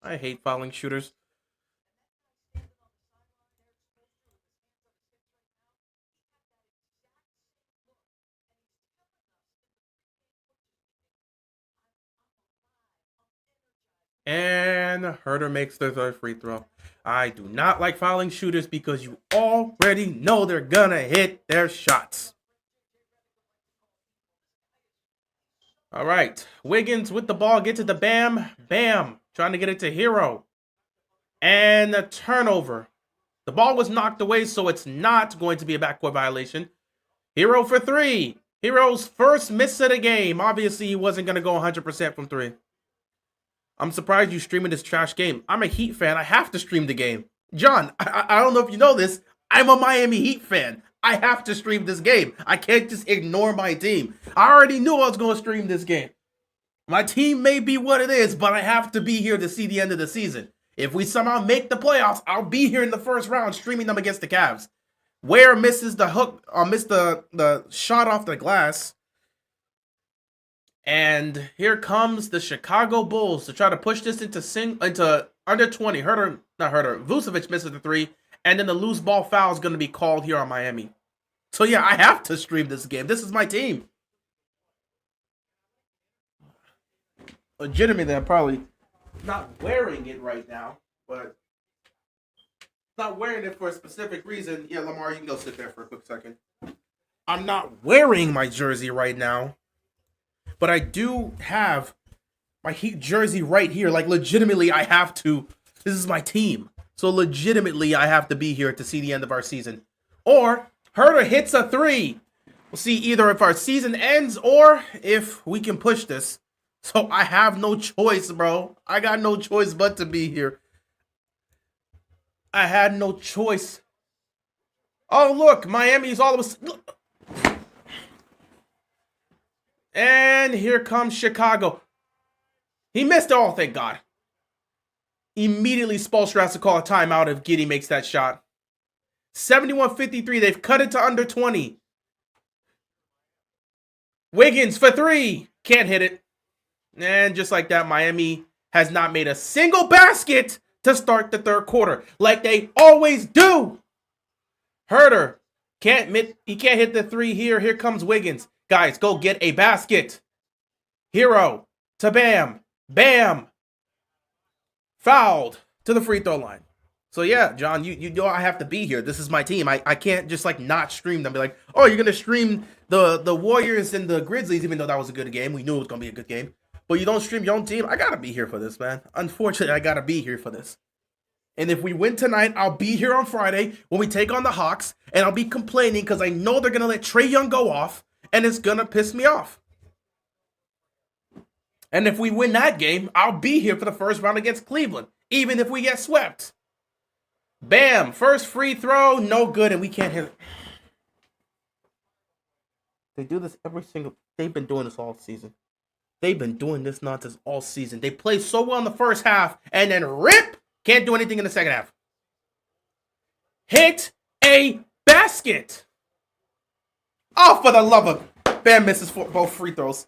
I hate fouling shooters. And Herder makes the third free throw. I do not like fouling shooters because you already know they're gonna hit their shots. All right, Wiggins with the ball, gets it to Bam. Bam, trying to get it to Herro. And a turnover. The ball was knocked away, so it's not going to be a backcourt violation. Herro for three. Herro's first miss of the game. Obviously, he wasn't going to go 100% from three. I'm surprised you're streaming this trash game. I'm a Heat fan. I have to stream the game. John, I don't know if you know this. I'm a Miami Heat fan. I have to stream this game. I can't just ignore my team. I already knew I was going to stream this game. My team may be what it is, but I have to be here to see the end of the season. If we somehow make the playoffs, I'll be here in the first round streaming them against the Cavs. Ware misses the hook, missed the shot off the glass. And here comes the Chicago Bulls to try to push this into under 20. Vucevic misses the three, and then the loose ball foul is going to be called here on Miami. So yeah, I have to stream this game. This is my team. Legitimately, I'm probably not wearing it right now, but not wearing it for a specific reason. Yeah, Lamar, you can go sit there for a quick second. I'm not wearing my jersey right now, but I do have my Heat jersey right here. Like, legitimately, I have to. This is my team. So, legitimately, I have to be here to see the end of our season. Or, Herder hits a three. We'll see either if our season ends or if we can push this. So, I have no choice, bro. I got no choice but to be here. I had no choice. Oh, look, Miami's all of a... And here comes Chicago. He missed it all, thank God. Immediately, Spoelstra has to call a timeout if Giddey makes that shot. 71-53, they've cut it to under 20. Wiggins for three. Can't hit it. And just like that, Miami has not made a single basket to start the third quarter, like they always do. Herder can't hit the three here. Here comes Wiggins. Guys, go get a basket. Herro to Bam. Bam. Fouled to the free throw line. So yeah, John, you know I have to be here. This is my team. I can't just like not stream them. Be like, oh, you're gonna stream the Warriors and the Grizzlies, even though that was a good game. We knew it was gonna be a good game. But you don't stream your own team. I gotta be here for this, man. Unfortunately, I gotta be here for this. And if we win tonight, I'll be here on Friday when we take on the Hawks, and I'll be complaining because I know they're gonna let Trae Young go off, and it's gonna piss me off. And if we win that game, I'll be here for the first round against Cleveland, even if we get swept. Bam! First free throw, no good, and we can't hit it. They do this every single... They've been doing this all season. They've been doing this nonsense all season. They play so well in the first half, and then rip! Can't do anything in the second half. Hit a basket! Oh, for the love of... Bam misses both free throws.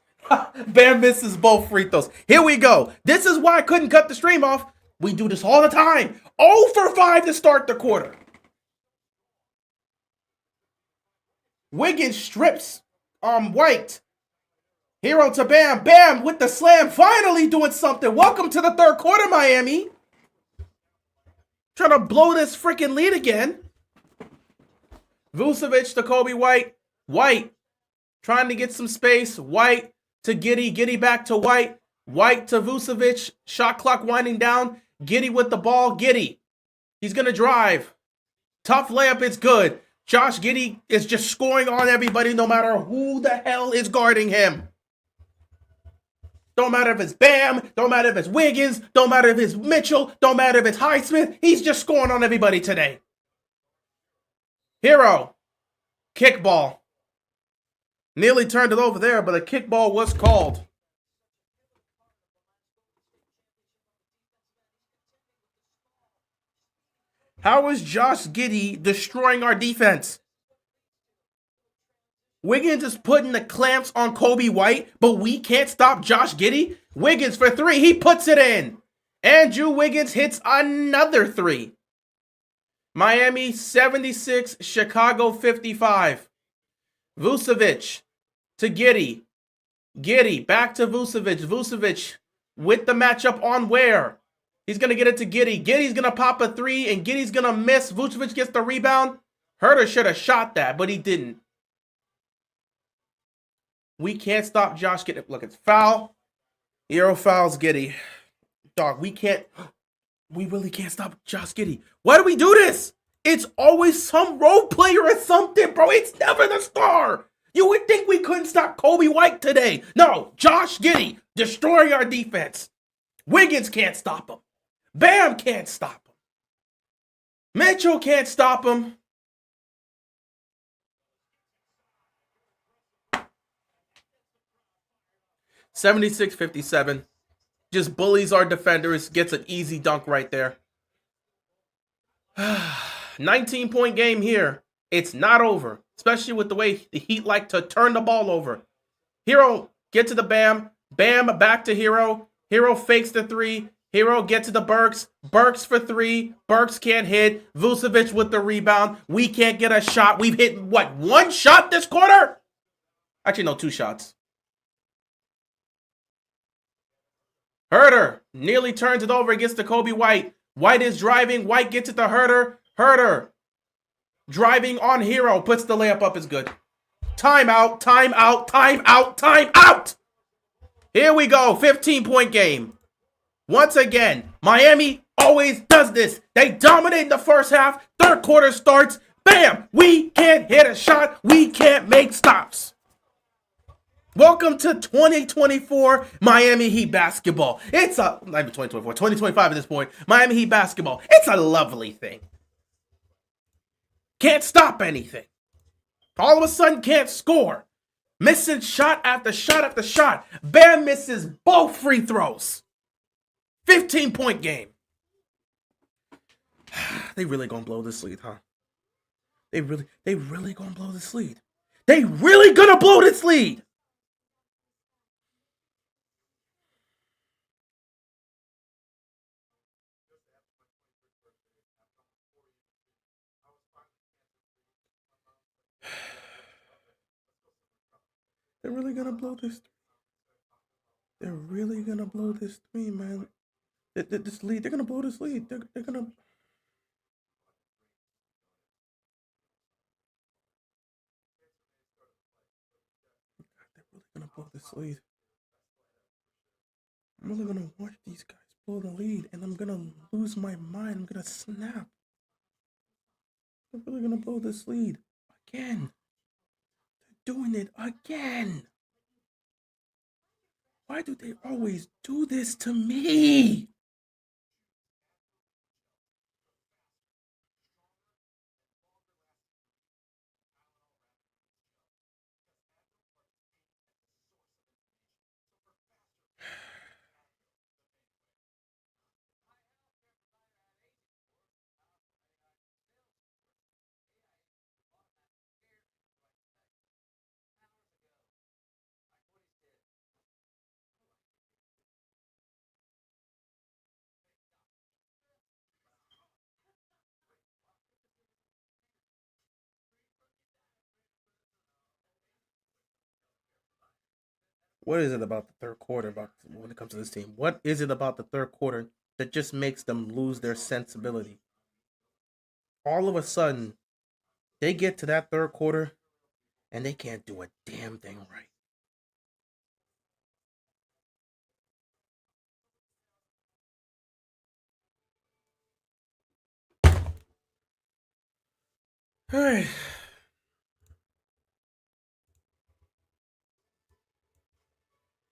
Bam misses both free throws. Here we go. This is why I couldn't cut the stream off. We do this all the time. 0 for 5 to start the quarter. Wiggins strips White. Herro to Bam. Bam with the slam. Finally doing something. Welcome to the third quarter, Miami. Trying to blow this freaking lead again. Vucevic to Kobe White. White trying to get some space. White to Giddey. Giddey back to White. White to Vucevic. Shot clock winding down. Giddey with the ball. Giddey. He's going to drive. Tough layup. It's good. Josh Giddey is just scoring on everybody no matter who the hell is guarding him. Don't matter if it's Bam. Don't matter if it's Wiggins. Don't matter if it's Mitchell. Don't matter if it's Highsmith. He's just scoring on everybody today. Herro. Kickball. Nearly turned it over there, but a kickball was called. How is Josh Giddey destroying our defense? Wiggins is putting the clamps on Kobe White, but we can't stop Josh Giddey. Wiggins for three. He puts it in. Andrew Wiggins hits another three. Miami 76, Chicago 55. Vucevic to Giddey. Giddey back to Vucevic. Vucevic with the matchup on where? He's going to get it to Giddey. Giddey's going to pop a three, and Giddey's going to miss. Vucevic gets the rebound. Herter should have shot that, but he didn't. We can't stop Josh Giddey. Look, it's foul. Herro fouls Giddey. Dog, we really can't stop Josh Giddey. Why do we do this? It's always some role player or something, bro. It's never the star. You would think we couldn't stop Kobe White today. No, Josh Giddey destroying our defense. Wiggins can't stop him. Bam can't stop him. Mitchell can't stop him. $76-57. Just bullies our defenders. Gets an easy dunk right there. 19-point game here. It's not over. Especially with the way the Heat like to turn the ball over. Herro, get to the Bam. Bam, back to Herro. Herro fakes the three. Herro gets to the Burks. Burks for three. Burks can't hit. Vucevic with the rebound. We can't get a shot. We've hit, what, one shot this quarter? Actually, no, two shots. Herter nearly turns it over against the Kobe White. White is driving. White gets it to Herter. Herter driving on Herro. Puts the layup up. Is good. Timeout. Timeout. Timeout. Timeout. Here we go. 15-point game. Once again, Miami always does this. They dominate in the first half. Third quarter starts. Bam! We can't hit a shot. We can't make stops. Welcome to 2024 Miami Heat basketball. It's not even 2024, 2025 at this point. Miami Heat basketball. It's a lovely thing. Can't stop anything. All of a sudden can't score. Missing shot after shot after shot. Bam misses both free throws. 15-point game. They really gonna blow this lead, huh? They really gonna blow this lead. They really gonna blow this lead. They're really gonna blow this. They're really gonna blow this three, man. This lead, they're gonna blow this lead. They're gonna. They're really gonna blow this lead. I'm really gonna watch these guys blow the lead, and I'm gonna lose my mind. I'm gonna snap. They're really gonna blow this lead again. They're doing it again. Why do they always do this to me? What is it about the third quarter when it comes to this team? What is it about the third quarter that just makes them lose their sensibility? All of a sudden, They get to that third quarter, and they can't do a damn thing right. All right.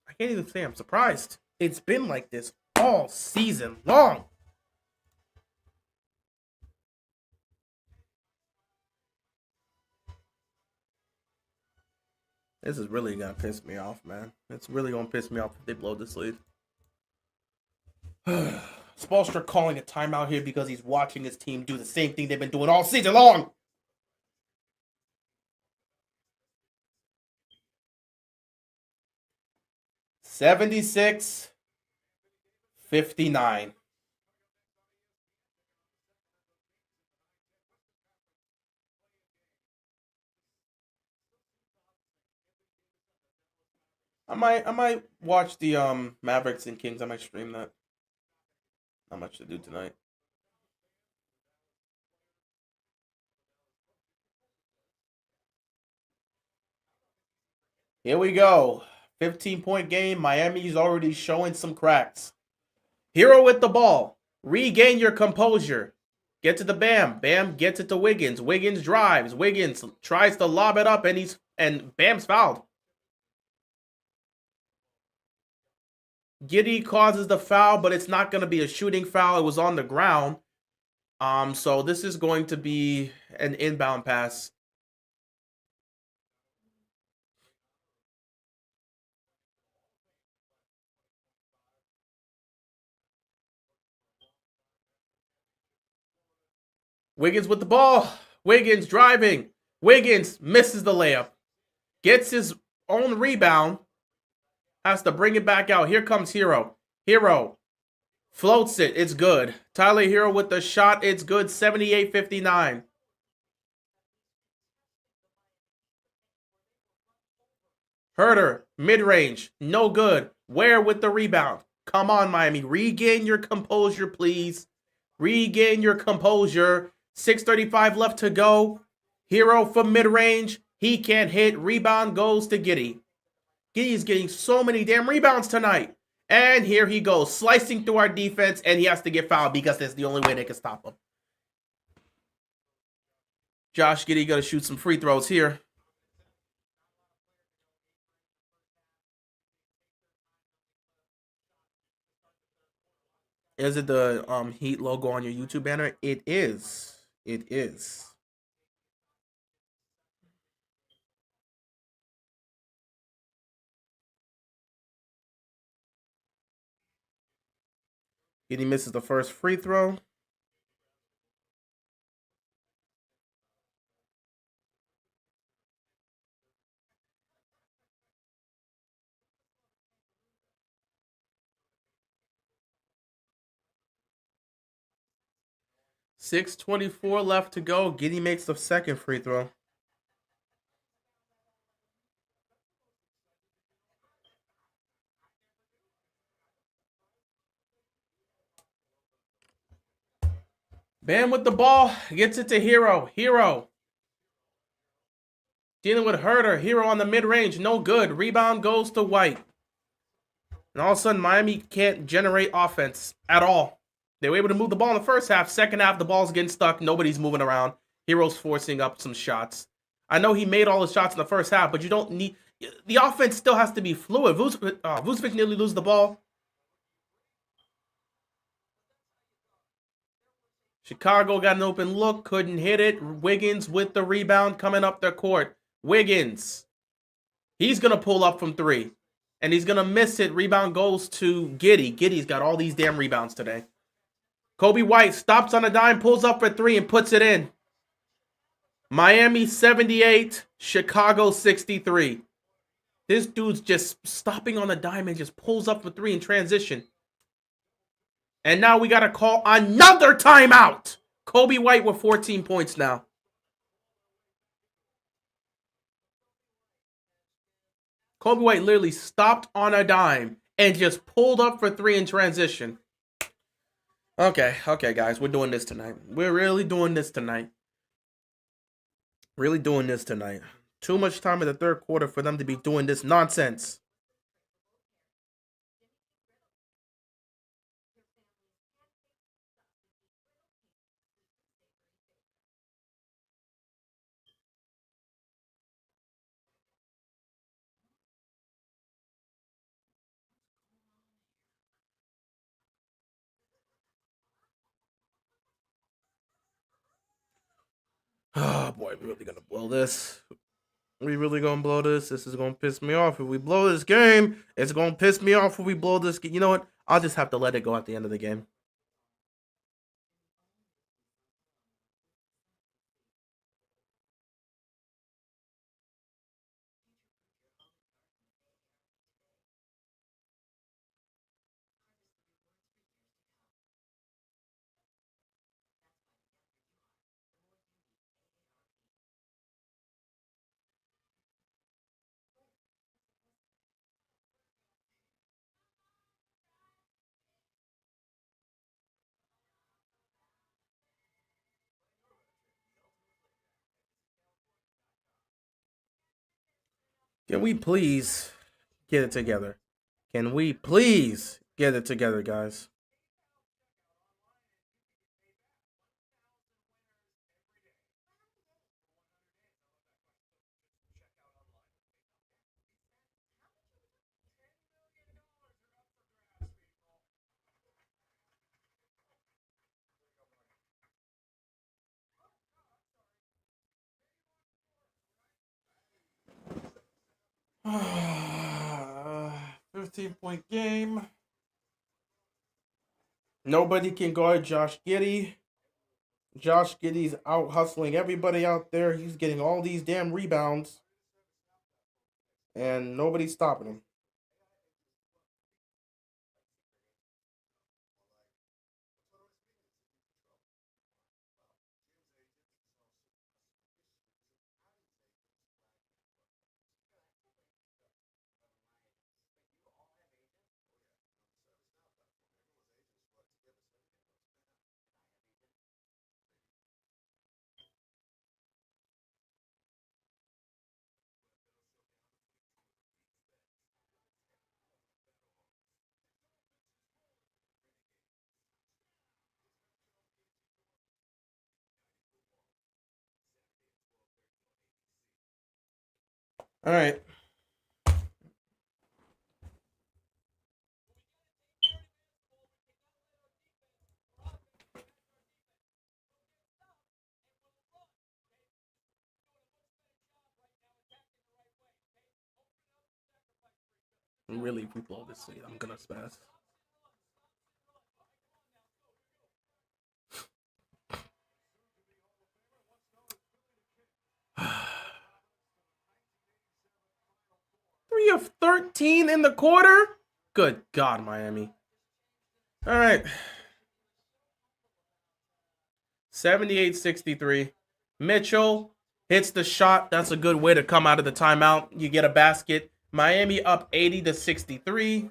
I can't even say I'm surprised. It's been like this all season long. This is really gonna piss me off, man. It's really gonna piss me off if they blow this lead. Spoelstra calling a timeout here because he's watching his team do the same thing they've been doing all season long. $76-59. I might watch the Mavericks and Kings. I might stream that. Not much to do tonight. Here we go. 15-point game. Miami's already showing some cracks. Herro with the ball. Regain your composure. Get to the Bam. Bam gets it to Wiggins. Wiggins drives. Wiggins tries to lob it up, and Bam's fouled. Giddey causes the foul, but it's not going to be a shooting foul. It was on the ground. So this is going to be an inbound pass. Wiggins with the ball. Wiggins driving. Wiggins misses the layup. Gets his own rebound. Has to bring it back out. Here comes Herro. Herro floats it. It's good. Tyler Herro with the shot. It's good. 78-59. Huerter, mid-range. No good. Ware with the rebound. Come on, Miami. Regain your composure, please. Regain your composure. 6:35 left to go. Herro from mid-range. He can't hit. Rebound goes to Giddey. Giddey's getting so many damn rebounds tonight. And here he goes, slicing through our defense, and he has to get fouled because that's the only way they can stop him. Josh Giddey got to shoot some free throws here. Is it the Heat logo on your YouTube banner? It is. It is. Giddey misses the first free throw. $6:24 left to go. Giddey makes the second free throw. Bam with the ball. Gets it to Herro. Herro. Dealing with Huerter. Herro on the mid-range. No good. Rebound goes to White. And all of a sudden, Miami can't generate offense at all. They were able to move the ball in the first half. Second half, the ball's getting stuck. Nobody's moving around. Herro's forcing up some shots. I know he made all the shots in the first half, but you don't need... The offense still has to be fluid. Vucevic nearly loses the ball. Chicago got an open look. Couldn't hit it. Wiggins with the rebound coming up the court. Wiggins. He's going to pull up from three. And he's going to miss it. Rebound goes to Giddey. Giddey's got all these damn rebounds today. Coby White stops on a dime, pulls up for three, and puts it in. Miami 78, Chicago 63. This dude's just stopping on a dime and just pulls up for three in transition. And now we got to call another timeout. Coby White with 14 points now. Coby White literally stopped on a dime and just pulled up for three in transition. Okay, guys, we're doing this tonight. We're really doing this tonight. Really doing this tonight. Too much time in the third quarter for them to be doing this nonsense. Oh boy, we really gonna blow this. We really gonna blow this. This is gonna piss me off. If we blow this game, it's gonna piss me off if we blow this game. You know what? I'll just have to let it go at the end of the game. Can we please get it together? Can we please get it together, guys? Ah, 15-point game. Nobody can guard Josh Giddey. Josh Giddey's out hustling everybody out there. He's getting all these damn rebounds. And nobody's stopping him. All right. Really, if we blow this lead, I'm gonna spaz. Three of 13 in the quarter? Good God, Miami. All right. 78-63. Mitchell hits the shot. That's a good way to come out of the timeout. You get a basket. Miami up 80-63.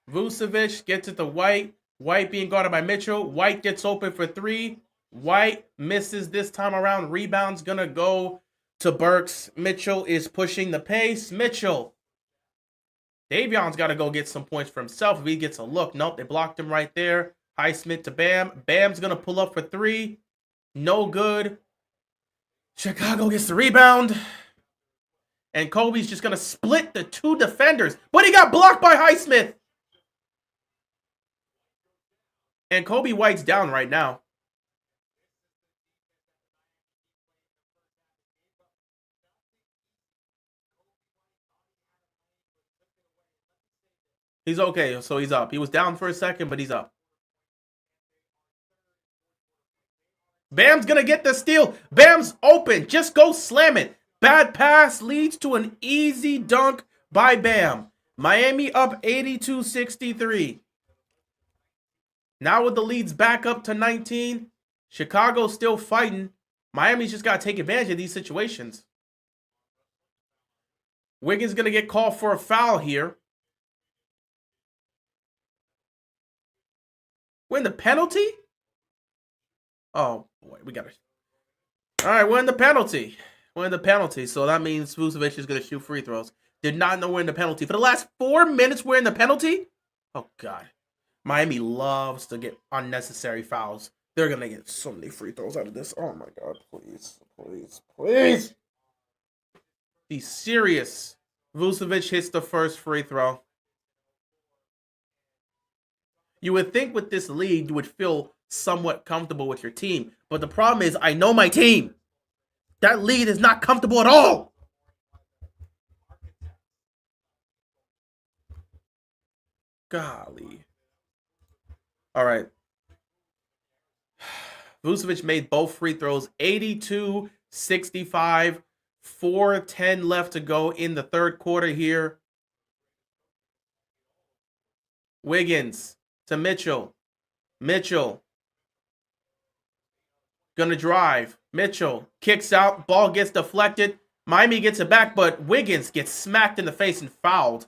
Vucevic gets it to White. White being guarded by Mitchell. White gets open for three. White misses this time around. Rebound's gonna go to Burks. Mitchell is pushing the pace. Mitchell. Davion's got to go get some points for himself if he gets a look. Nope, they blocked him right there. Highsmith to Bam. Bam's going to pull up for three. No good. Chicago gets the rebound. And Kobe's just going to split the two defenders. But he got blocked by Highsmith. And Kobe White's down right now. He's okay, so he's up. He was down for a second, but he's up. Bam's going to get the steal. Bam's open. Just go slam it. Bad pass leads to an easy dunk by Bam. Miami up 82-63. Now with the leads back up to 19, Chicago's still fighting. Miami's just got to take advantage of these situations. Wiggins going to get called for a foul here. Win the penalty? Oh, boy, we got to... All right, we're in the penalty. We're in the penalty, so that means Vucevic is going to shoot free throws. Did not know we're in the penalty. For the last 4 minutes, we're in the penalty? Oh, God. Miami loves to get unnecessary fouls. They're going to get so many free throws out of this. Oh, my God. Please, please, please. Be serious. Vucevic hits the first free throw. You would think with this lead, you would feel somewhat comfortable with your team. But the problem is, I know my team. That lead is not comfortable at all. Golly. All right. Vucevic made both free throws, 82-65, 4:10 left to go in the third quarter here. Wiggins to Mitchell. Mitchell gonna drive. Mitchell kicks out. Ball gets deflected. Miami gets it back, but Wiggins gets smacked in the face and fouled.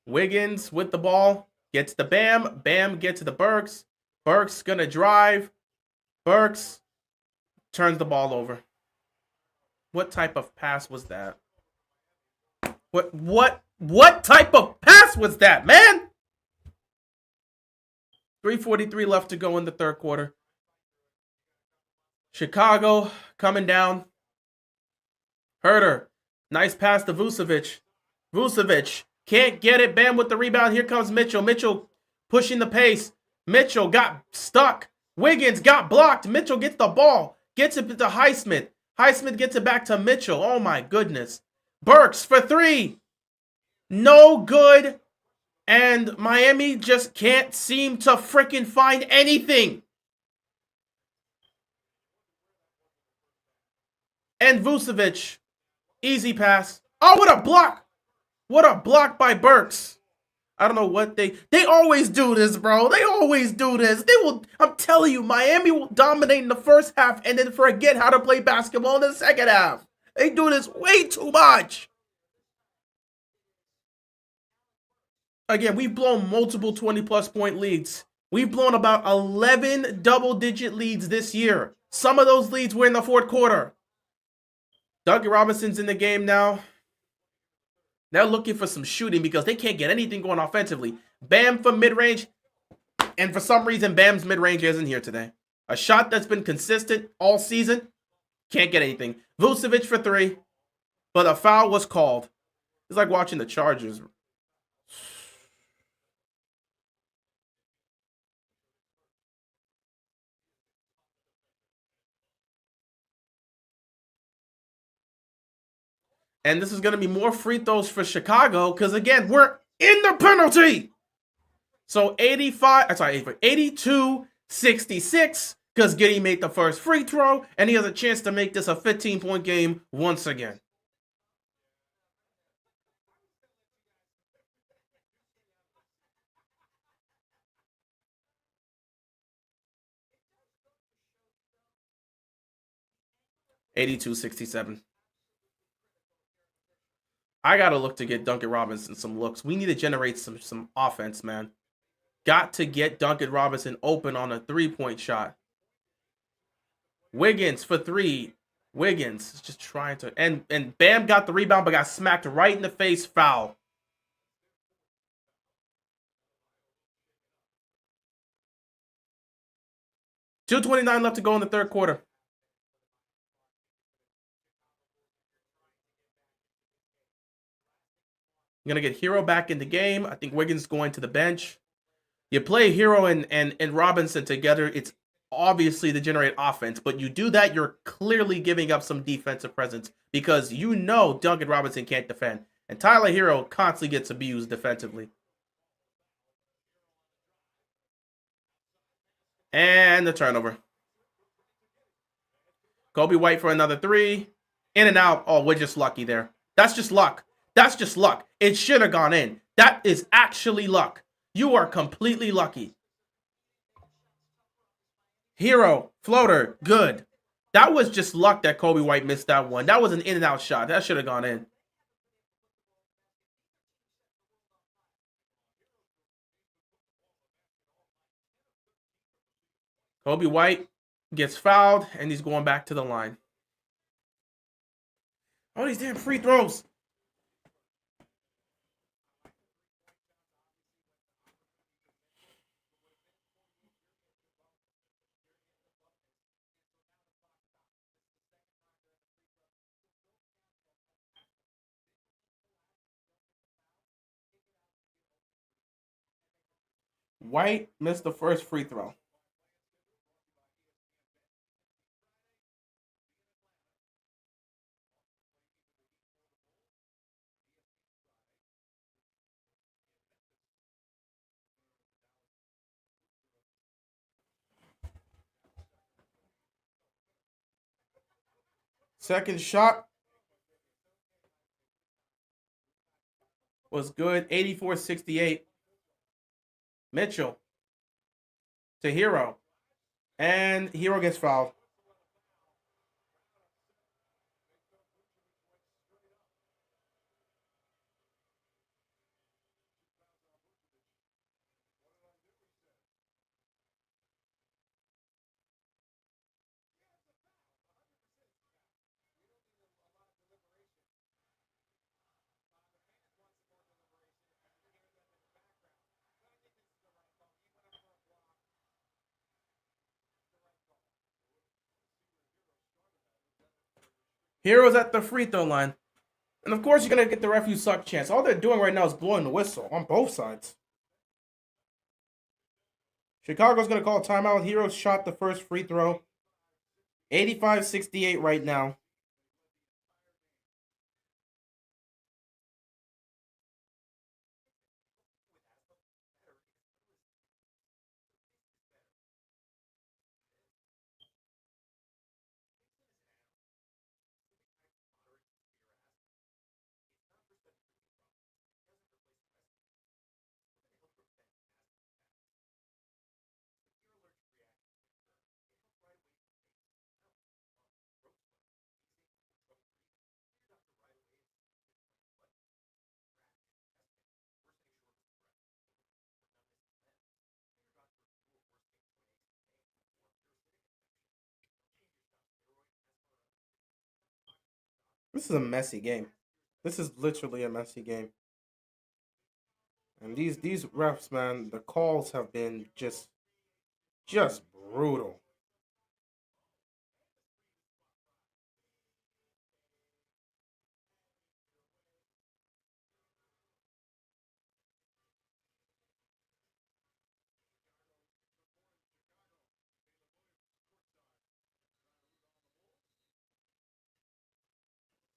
Wiggins with the ball. Gets the Bam. Bam gets to the Burks. Burks gonna drive. Burks turns the ball over. What type of pass was that? What type of pass was that, man? 3:43 left to go in the third quarter. Chicago coming down. Huerter. Nice pass to Vucevic. Vucevic can't get it. Bam with the rebound. Here comes Mitchell. Mitchell pushing the pace. Mitchell got stuck. Wiggins got blocked. Mitchell gets the ball. Gets it to Highsmith. Highsmith gets it back to Mitchell. Oh my goodness. Burks for three. No good. And Miami just can't seem to freaking find anything. And Vucevic. Easy pass. Oh, what a block. What a block by Burks. I don't know what they always do this, bro. They always do this. They will, I'm telling you, Miami will dominate in the first half and then forget how to play basketball in the second half. They do this way too much. Again, we've blown multiple 20-plus point leads. We've blown about 11 double-digit leads this year. Some of those leads were in the fourth quarter. Duncan Robinson's in the game now. They're looking for some shooting because they can't get anything going offensively. Bam for mid-range. And for some reason, Bam's mid-range isn't here today. A shot that's been consistent all season. Can't get anything. Vucevic for three. But a foul was called. It's like watching the Chargers. And this is going to be more free throws for Chicago because, again, we're in the penalty. So 82-66 because Giddey made the first free throw, and he has a chance to make this a 15-point game once again. (82-67). I gotta look to get Duncan Robinson some looks. We need to generate some offense, man. Got to get Duncan Robinson open on a three-point shot. Wiggins for three. Wiggins is just trying to, and Bam got the rebound but got smacked right in the face. Foul. $2:29 left to go in the third quarter. I'm going to get Herro back in the game. I think Wiggins going to the bench. You play Herro and Robinson together, it's obviously to generate offense. But you do that, you're clearly giving up some defensive presence because you know Duncan Robinson can't defend. And Tyler Herro constantly gets abused defensively. And the turnover. Kobe White for another three. In and out. Oh, we're just lucky there. That's just luck. That's just luck. It should have gone in. That is actually luck. You are completely lucky. Hero, floater, good. That was just luck that Kobe White missed that one. That was an in and out shot. That should have gone in. Kobe White gets fouled, and he's going back to the line. Oh, these damn free throws. White missed the first free throw. Second shot was good. 84-68. Mitchell to Hero. And Hero gets fouled. Hero's at the free throw line. And of course, you're going to get the ref you suck chance. All they're doing right now is blowing the whistle on both sides. Chicago's going to call a timeout. Hero shot the first free throw. 85-68 right now. This is a messy game. This is literally a messy game. And these refs, man, the calls have been just brutal.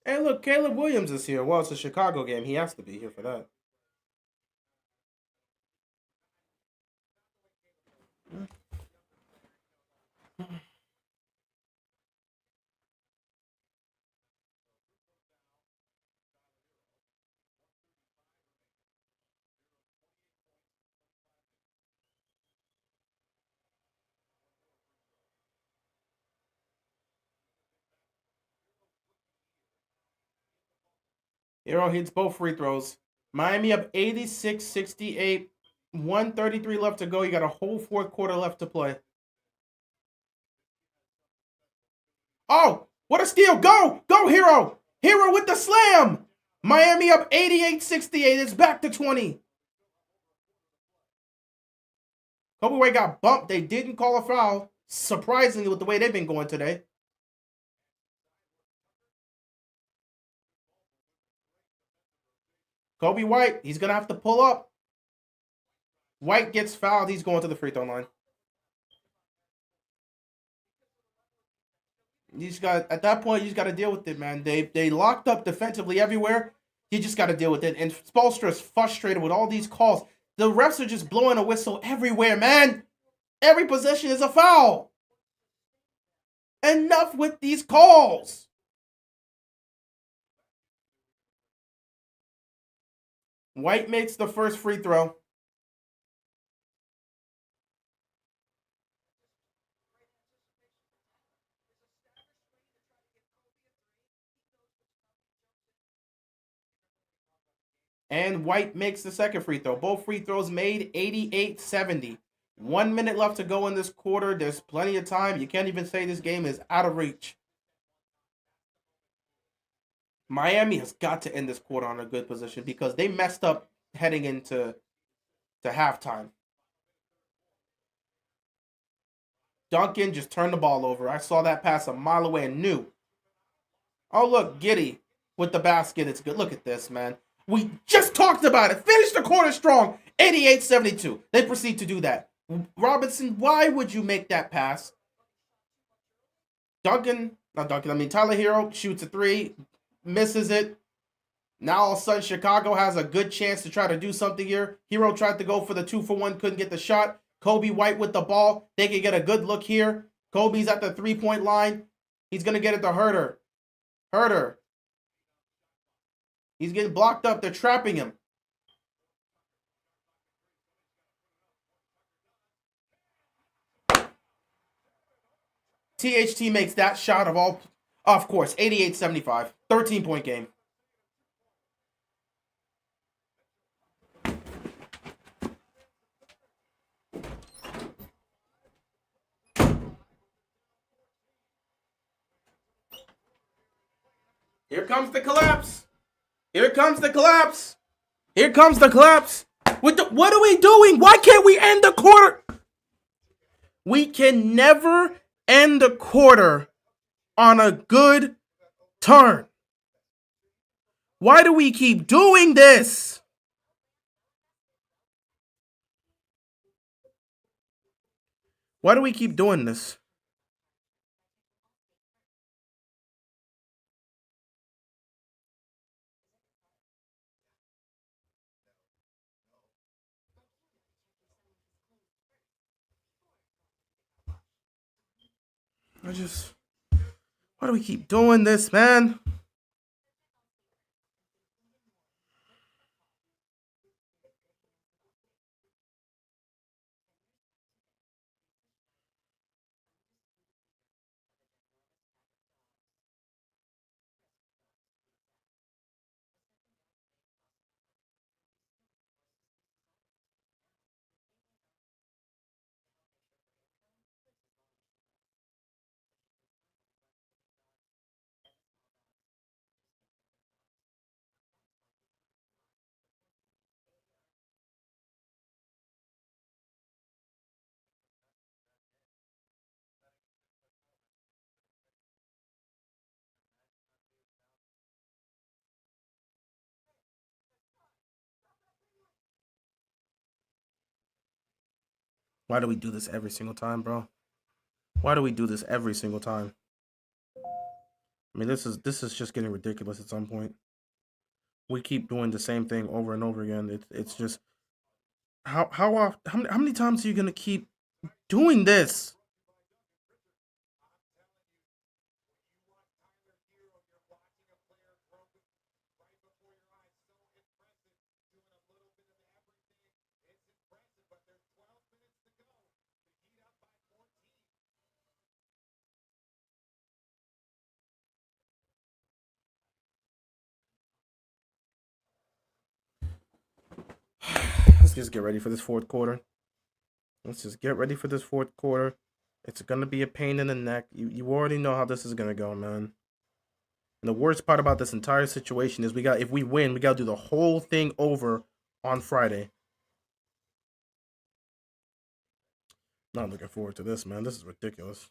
Hey, look, Caleb Williams is here. Well, it's a Chicago game. He has to be here for that. Hero hits both free throws. Miami up 86-68. 1:33 left to go. You got a whole fourth quarter left to play. Oh, what a steal. Go! Go, Hero! Hero with the slam! Miami up 88-68. It's back to 20. Kobe White got bumped. They didn't call a foul. Surprisingly, with the way they've been going today. Kobe White, he's going to have to pull up. White gets fouled. He's going to the free throw line. At that point, you just got to deal with it, man. They locked up defensively everywhere. You just got to deal with it. And Spoelstra's frustrated with all these calls. The refs are just blowing a whistle everywhere, man. Every possession is a foul. Enough with these calls. White makes the first free throw. And White makes the second free throw. Both free throws made, 88-70. 1 minute left to go in this quarter. There's plenty of time. You can't even say this game is out of reach. Miami has got to end this quarter on a good position because they messed up heading into halftime. Duncan just turned the ball over. I saw that pass a mile away and knew. Oh, look, Giddey with the basket. It's good. Look at this, man. We just talked about it. Finish the quarter strong. 88-72. They proceed to do that. Robinson, why would you make that pass? Tyler Herro shoots a three, misses it. Now all of a sudden, Chicago has a good chance to try to do something here. Herro tried to go for the 2-for-1, couldn't get the shot. Coby White with the ball. They can get a good look here. Kobe's at the three-point line. He's going to get it to Huerter. He's getting blocked up. They're trapping him. THT makes that shot of course, 88-75. 13-point game. Here comes the collapse. What are we doing? Why can't we end the quarter? We can never end the quarter on a good turn. Why do we keep doing this? Why do we keep doing this? Why do we keep doing this, man? Why do we do this every single time, bro? Why do we do this every single time? I mean, this is just getting ridiculous at some point. We keep doing the same thing over and over again. It's just how many times are you gonna keep doing this? Let's just get ready for this fourth quarter. It's gonna be a pain in the neck. You already know how this is gonna go, man. And the worst part about this entire situation is if we win, we gotta do the whole thing over on Friday. Not looking forward to this, man. This is ridiculous.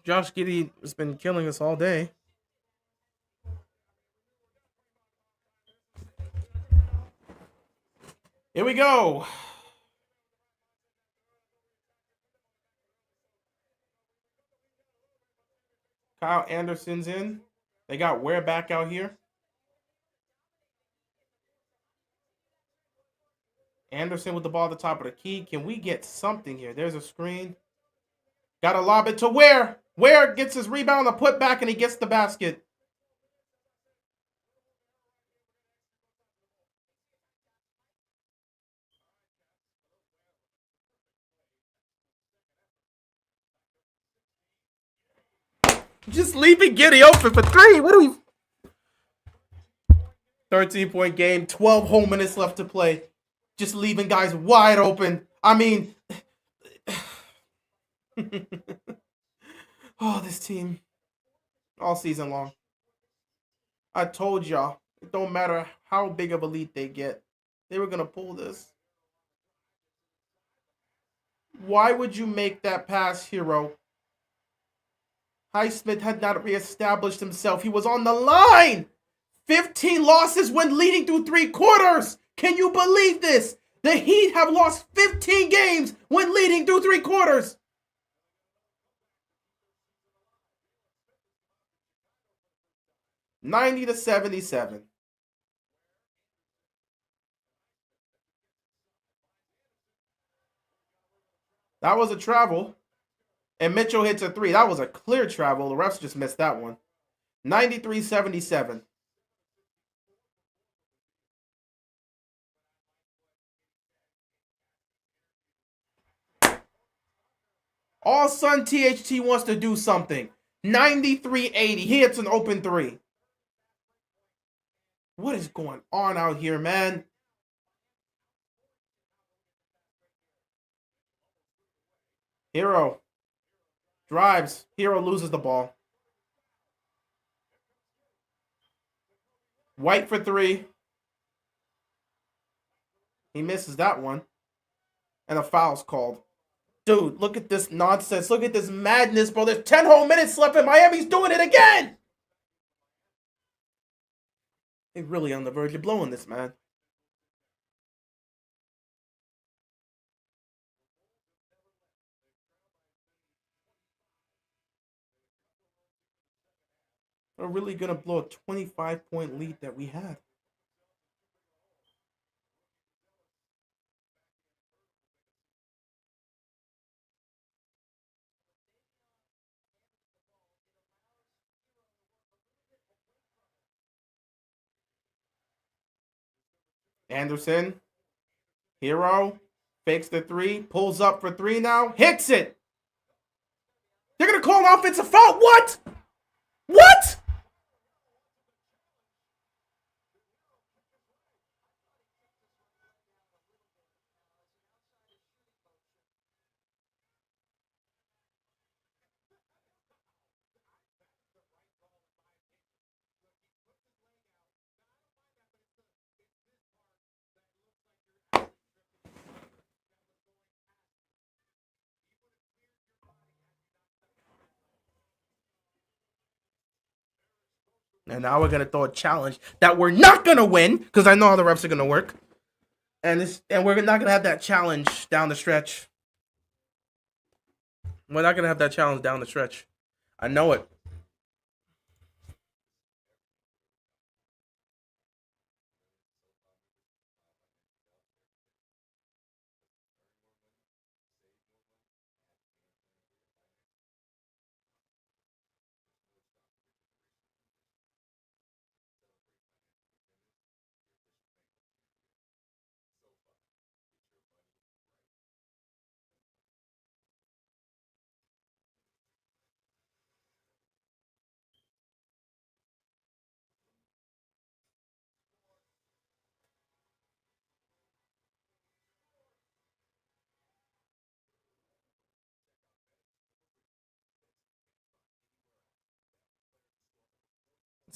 Josh Giddey has been killing us all day. Here we go. Kyle Anderson's in. They got Ware back out here. Anderson with the ball at the top of the key. Can we get something here? There's a screen. Got to lob it to Ware. Ware gets his rebound, a put back, and he gets the basket. Just leaving Giddey open for three. What do we... 13-point game, 12 whole minutes left to play. Just leaving guys wide open. I mean... oh, this team. All season long. I told y'all, it don't matter how big of a lead they get. They were going to pull this. Why would you make that pass, Hero? Highsmith had not reestablished himself. He was on the line. 15 losses when leading through 3 quarters. Can you believe this? The Heat have lost 15 games when leading through 3 quarters. $90-77. That was a travel. And Mitchell hits a 3. That was a clear travel. The refs just missed that one. 93-77. All Sun THT wants to do something. 93-80. He hits an open 3. What is going on out here, man? Hero drives. Hero loses the ball. White for 3. He misses that one. And a foul's called. Dude, look at this nonsense. Look at this madness, bro. There's 10 whole minutes left and Miami's doing it again. They're really on the verge of blowing this, man. They're really going to blow a 25-point lead that we had. Anderson. Hero. Fakes the 3. Pulls up for 3 now. Hits it. They're going to call an offensive foul. What? What? And now we're going to throw a challenge that we're not going to win because I know how the refs are going to work. And we're not going to have that challenge down the stretch. We're not going to have that challenge down the stretch. I know it.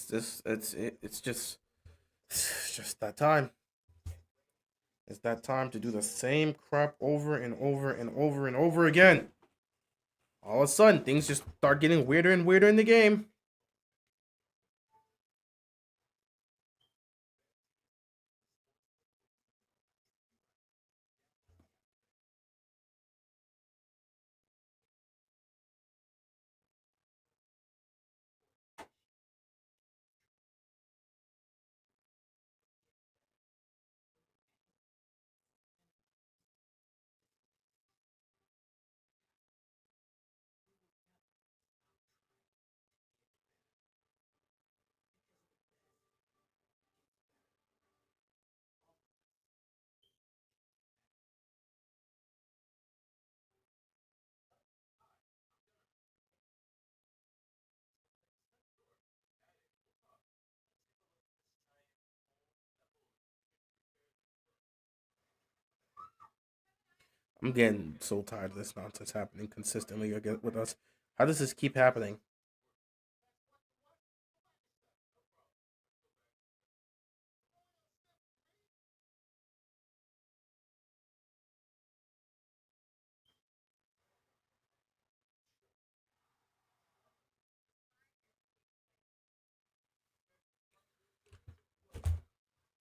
It's just that time. It's that time to do the same crap over and over and over and over again. All of a sudden, things just start getting weirder and weirder in the game. I'm getting so tired of this nonsense happening consistently again with us. How does this keep happening?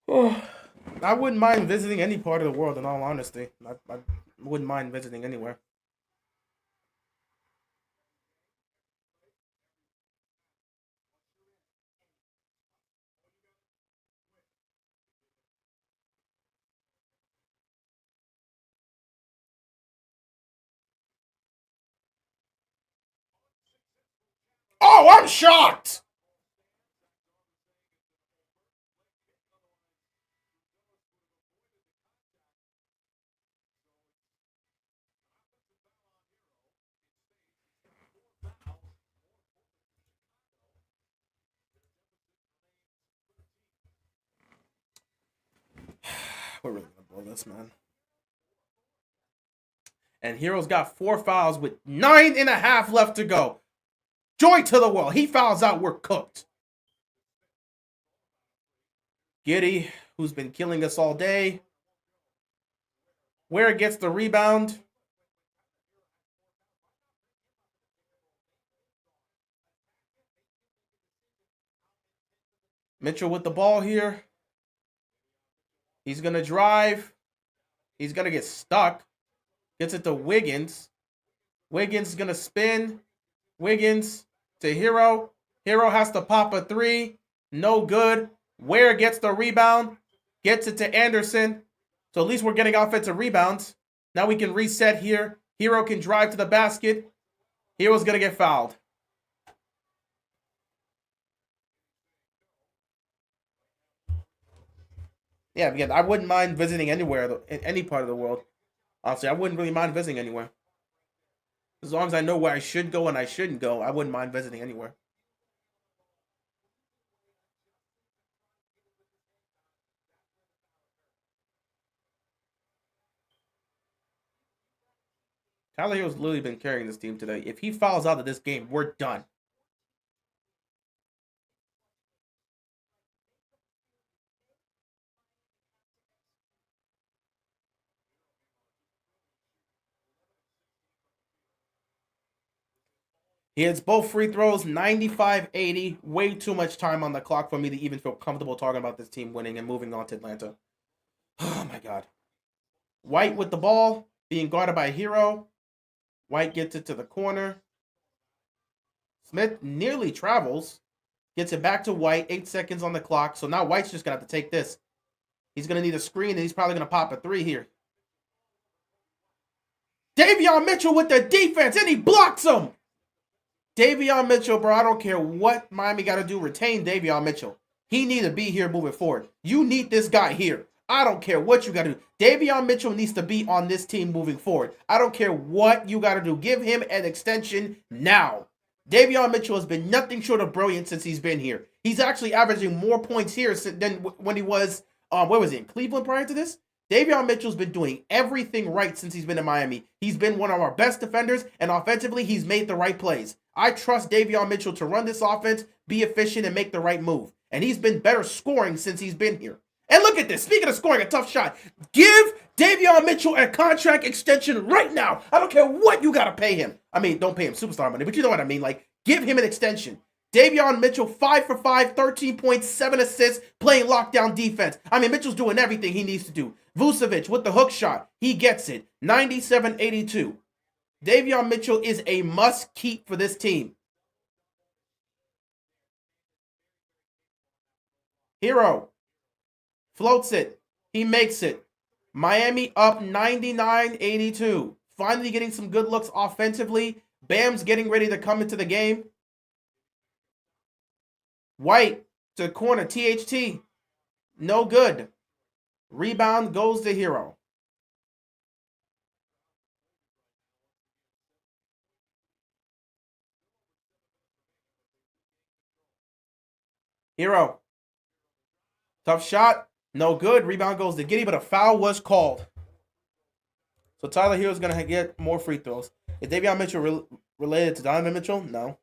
Oh, I wouldn't mind visiting any part of the world, in all honesty. I wouldn't mind visiting anywhere. Oh, I'm shocked! We're really gonna blow this, man. And Hero's got 4 fouls with 9.5 left to go. Joy to the world. He fouls out, we're cooked. Giddey, who's been killing us all day. Where gets the rebound. Mitchell with the ball here. He's going to drive. He's going to get stuck. Gets it to Wiggins. Wiggins is going to spin. Wiggins to Hero. Hero has to pop a 3. No good. Ware gets the rebound. Gets it to Anderson. So at least we're getting offensive rebounds. Now we can reset here. Hero can drive to the basket. Hero's going to get fouled. Yeah, again, I wouldn't mind visiting anywhere, in any part of the world. Honestly, I wouldn't really mind visiting anywhere. As long as I know where I should go and I shouldn't go, I wouldn't mind visiting anywhere. Tyler Hero's literally been carrying this team today. If he fouls out of this game, we're done. He hits both free throws, 95-80. Way too much time on the clock for me to even feel comfortable talking about this team winning and moving on to Atlanta. Oh my God. White with the ball, being guarded by Hero. White gets it to the corner. Smith nearly travels. Gets it back to White. 8 seconds on the clock. So now White's just going to have to take this. He's going to need a screen, and he's probably going to pop a 3 here. Davion Mitchell with the defense, and he blocks him. Davion Mitchell, bro, I don't care what Miami got to do. Retain Davion Mitchell. He needs to be here moving forward. You need this guy here. I don't care what you got to do. Davion Mitchell needs to be on this team moving forward. I don't care what you got to do. Give him an extension now. Davion Mitchell has been nothing short of brilliant since he's been here. He's actually averaging more points here than when he was, where was he, in Cleveland prior to this? Davion Mitchell's been doing everything right since he's been in Miami. He's been one of our best defenders, and offensively, he's made the right plays. I trust Davion Mitchell to run this offense, be efficient, and make the right move. And he's been better scoring since he's been here. And look at this. Speaking of scoring, a tough shot. Give Davion Mitchell a contract extension right now. I don't care what you got to pay him. I mean, don't pay him superstar money, but you know what I mean. Like, give him an extension. Davion Mitchell, 5 for 5, 13 points, 7 assists, playing lockdown defense. I mean, Mitchell's doing everything he needs to do. Vucevic with the hook shot. He gets it. 97-82. Davion Mitchell is a must-keep for this team. Herro floats it. He makes it. Miami up 99-82. Finally getting some good looks offensively. Bam's getting ready to come into the game. White to the corner. THT. No good. Rebound goes to Herro. Herro. Tough shot. No good. Rebound goes to Giddey, but a foul was called. So Tyler Herro's going to get more free throws. Is Davion Mitchell related to Donovan Mitchell? No.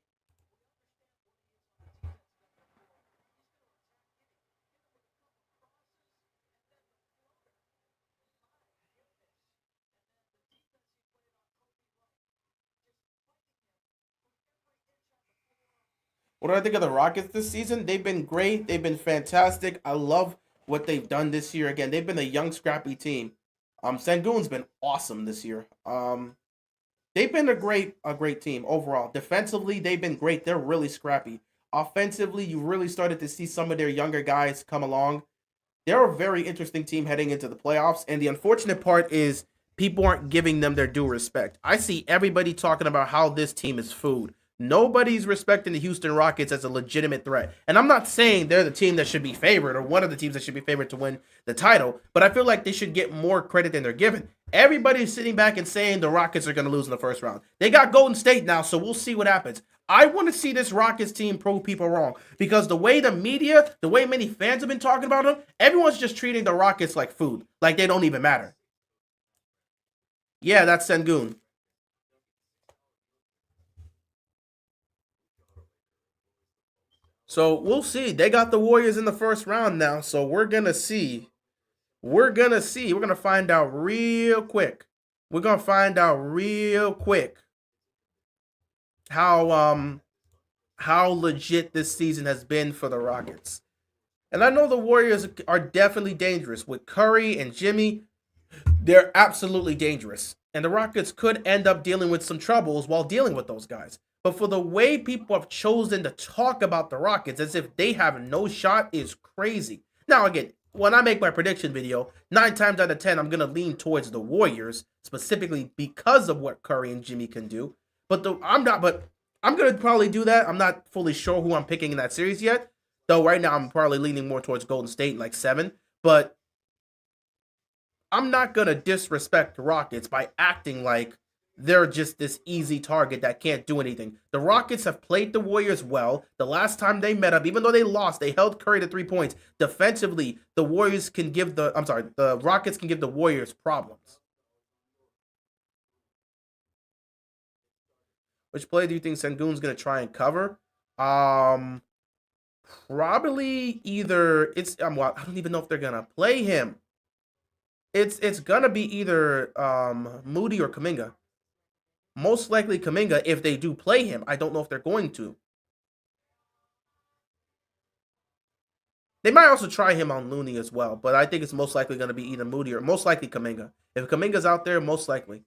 What do I think of the Rockets this season? They've been great. They've been fantastic. I love what they've done this year. Again, they've been a young, scrappy team. Sengun's been awesome this year. They've been a great team overall. Defensively, they've been great. They're really scrappy. Offensively, you really started to see some of their younger guys come along. They're a very interesting team heading into the playoffs. And the unfortunate part is people aren't giving them their due respect. I see everybody talking about how this team is food. Nobody's respecting the Houston Rockets as a legitimate threat. And I'm not saying they're the team that should be favored or one of the teams that should be favored to win the title, but I feel like they should get more credit than they're given. Everybody's sitting back and saying the Rockets are going to lose in the first round. They got Golden State now, so we'll see what happens. I want to see this Rockets team prove people wrong because the way the media, the way many fans have been talking about them, everyone's just treating the Rockets like food, like they don't even matter. Yeah, that's Sengun. So we'll see. They got the Warriors in the first round now, so we're gonna see. We're gonna see. We're gonna find out real quick. We're gonna find out real quick how how legit this season has been for the Rockets. And I know the Warriors are definitely dangerous with Curry and Jimmy. They're absolutely dangerous. And the Rockets could end up dealing with some troubles while dealing with those guys. But for the way people have chosen to talk about the Rockets as if they have no shot is crazy. Now, again, when I make my prediction video, 9 times out of 10, I'm going to lean towards the Warriors, specifically because of what Curry and Jimmy can do. But I'm going to probably do that. I'm not fully sure who I'm picking in that series yet. Though right now I'm probably leaning more towards Golden State in like 7. But I'm not going to disrespect the Rockets by acting like they're just this easy target that can't do anything. The Rockets have played the Warriors well. The last time they met up, even though they lost, they held Curry to 3 points. Defensively, the Rockets can give the Warriors problems. Which play do you think Sengun's going to try and cover? Probably either well, I don't even know if they're going to play him. It's gonna be either Moody or Kuminga. Most likely Kuminga if they do play him. I don't know if they're going to. They might also try him on Looney as well, but I think it's most likely going to be either Moody or most likely Kuminga. If Kuminga's out there, most likely.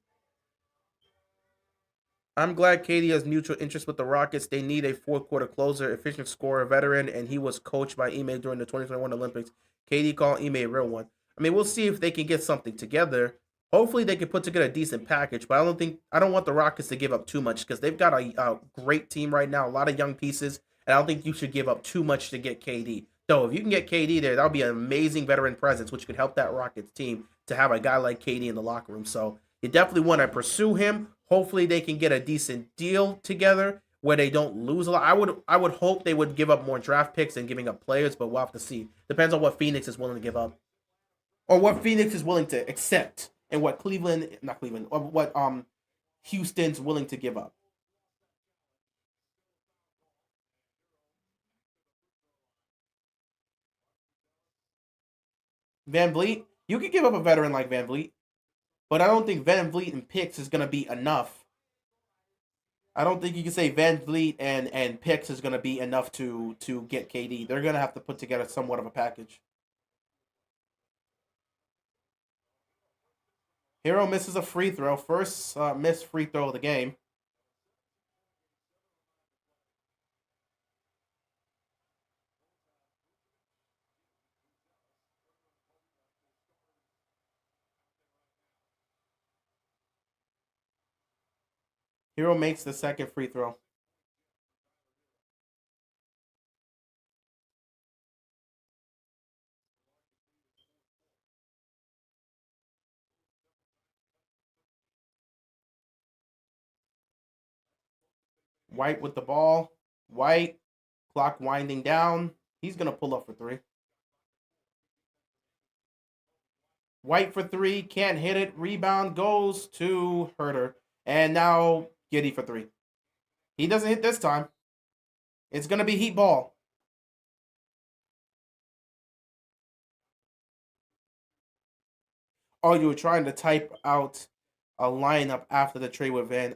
I'm glad KD has mutual interest with the Rockets. They need a fourth quarter closer, efficient scorer, veteran, and he was coached by Ime during the 2021 Olympics. KD called Ime a real one. I mean, we'll see if they can get something together. Hopefully, they can put together a decent package. But I don't want the Rockets to give up too much because they've got a great team right now, a lot of young pieces, and I don't think you should give up too much to get KD. Though, if you can get KD there, that'll be an amazing veteran presence, which could help that Rockets team to have a guy like KD in the locker room. So you definitely want to pursue him. Hopefully, they can get a decent deal together where they don't lose a lot. I would hope they would give up more draft picks than giving up players, but we'll have to see. Depends on what Phoenix is willing to give up. Or what Phoenix is willing to accept and what or what Houston's willing to give up. Van Vliet, you could give up a veteran like Van Vliet, but I don't think Van Vliet and picks is going to be enough I don't think you can say Van Vliet and picks is going to be enough to get KD. They're going to have to put together somewhat of a package. Hero misses a free throw. First missed free throw of the game. Hero makes the second free throw. White with the ball. White, clock winding down. He's going to pull up for three. White for three, can't hit it. Rebound goes to Herter. And now Giddey for three. He doesn't hit this time. It's going to be Heat ball. Oh, you were trying to type out a lineup after the trade with Van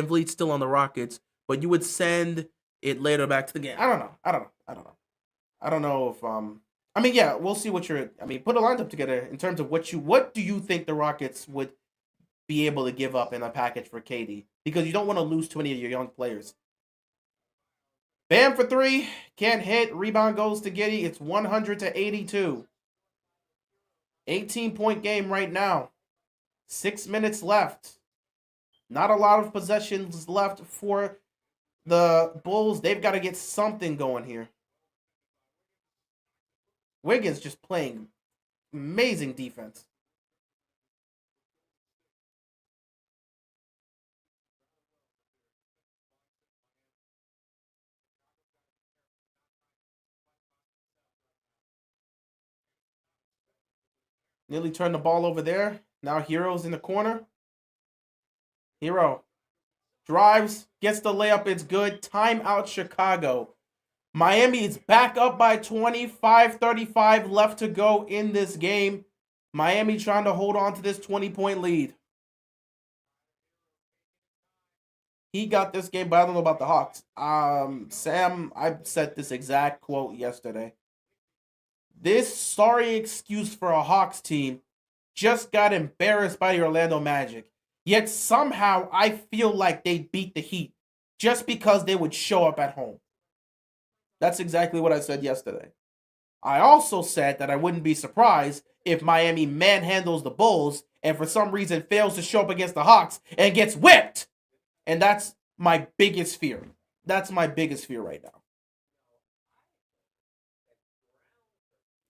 Vliet still on the Rockets, but you would send it later back to the game. I don't know. I don't know if I mean, yeah, we'll see what you're. I mean, put a lineup together in terms of what do you think the Rockets would be able to give up in a package for KD, because you don't want to lose too many of your young players. Bam for three, can't hit. Rebound goes to Giddey. It's 100-82. 18-point game right now. 6 minutes left. Not a lot of possessions left for the Bulls. They've got to get something going here. Wiggins just playing amazing defense. Nearly turned the ball over there. Now Hero's in the corner. Hero drives, gets the layup. It's good. Timeout Chicago. Miami is back up by 25-35 left to go in this game. Miami trying to hold on to this 20-point lead. He got this game, but I don't know about the Hawks. Sam, I said this exact quote yesterday. This sorry excuse for a Hawks team just got embarrassed by the Orlando Magic. Yet somehow I feel like they beat the Heat just because they would show up at home. That's exactly what I said yesterday. I also said that I wouldn't be surprised if Miami manhandles the Bulls and for some reason fails to show up against the Hawks and gets whipped. And that's my biggest fear. That's my biggest fear right now.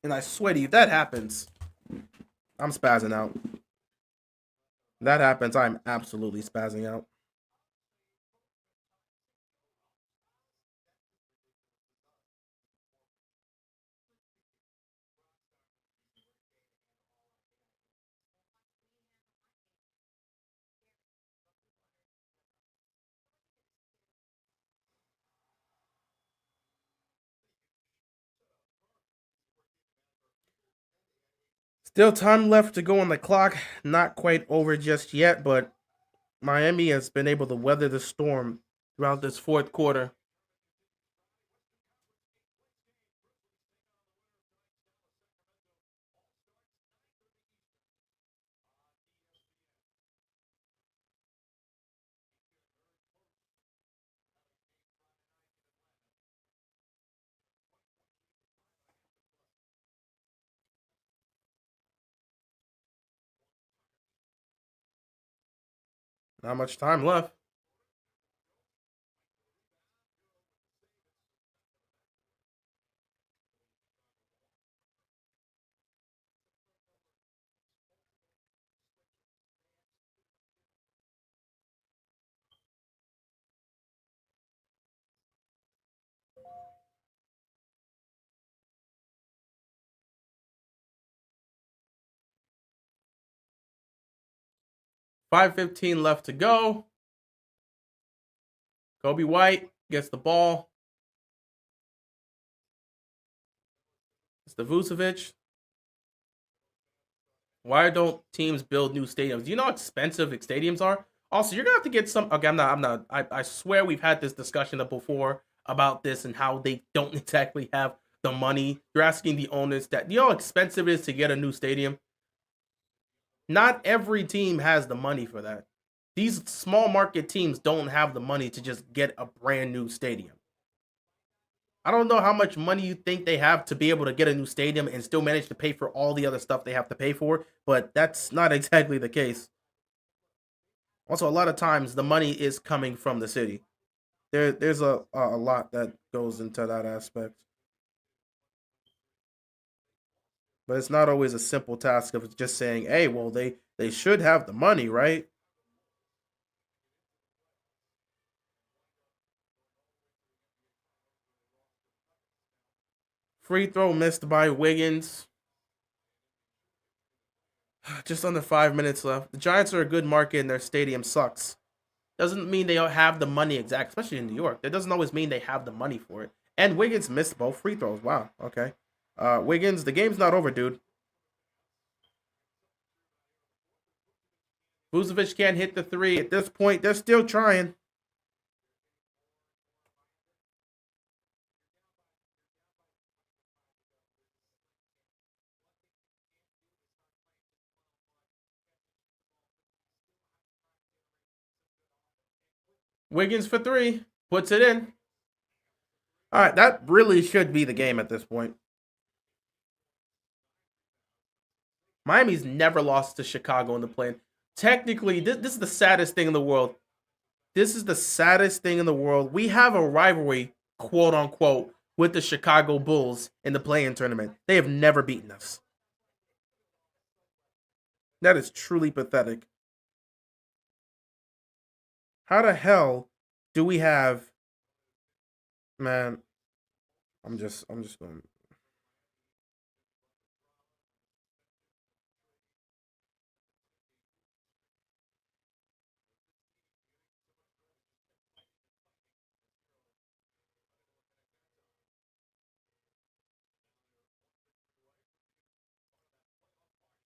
And I swear to you, if that happens, I'm spazzing out. That happens, I'm absolutely spazzing out. Still time left to go on the clock. Not quite over just yet, but Miami has been able to weather the storm throughout this fourth quarter. Not much time left. $5:15 left to go. Kobe White gets the ball. It's the Vucevic. Why don't teams build new stadiums? Do you know how expensive stadiums are? Also, you're gonna have to get some. Okay, I swear we've had this discussion before about this and how they don't exactly have the money. You're asking the owners that, you know how expensive it is to get a new stadium? Not every team has the money for that. These small market teams don't have the money to just get a brand new stadium. I don't know how much money you think they have to be able to get a new stadium and still manage to pay for all the other stuff they have to pay for, but that's not exactly the case. Also, a lot of times the money is coming from the city. There's a lot that goes into that aspect, but it's not always a simple task of just saying, "Hey, well they should have the money, right?" Free throw missed by Wiggins. Just under 5 minutes left. The Giants are a good market and their stadium sucks. Doesn't mean they don't have the money exact, especially in New York. That doesn't always mean they have the money for it. And Wiggins missed both free throws. Wow. Okay. Wiggins, the game's not over, dude. Vucevic can't hit the three. At this point, they're still trying. Wiggins for three. Puts it in. All right, that really should be the game at this point. Miami's never lost to Chicago in the play. Technically, this is the saddest thing in the world. This is the saddest thing in the world. We have a rivalry, quote unquote, with the Chicago Bulls in the play-in tournament. They have never beaten us. That is truly pathetic. How the hell do we have, man? I'm just going.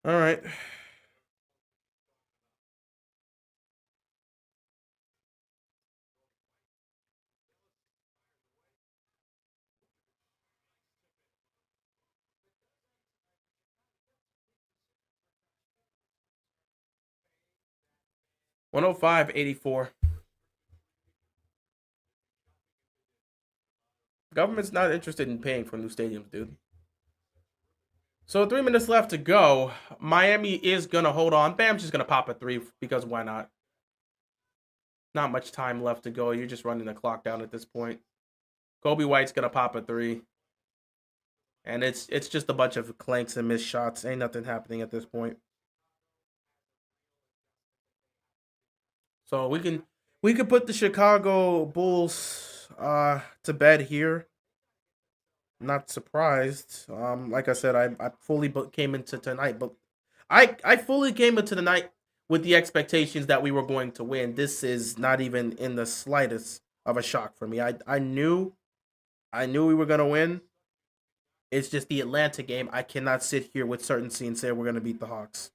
All right. 105-84. Government's not interested in paying for new stadiums, dude. So 3 minutes left to go. Miami is gonna hold on. Bam's just gonna pop a three because why not? Not much time left to go. You're just running the clock down at this point. Kobe White's gonna pop a three, and it's just a bunch of clanks and missed shots. Ain't nothing happening at this point. So we can put the Chicago Bulls to bed here. Not surprised. Like I said, I fully came into tonight, but I fully came into the night with the expectations that we were going to win. This is not even in the slightest of a shock for me. I knew we were gonna win. It's just the Atlanta game. I cannot sit here with certainty and say we're gonna beat the Hawks.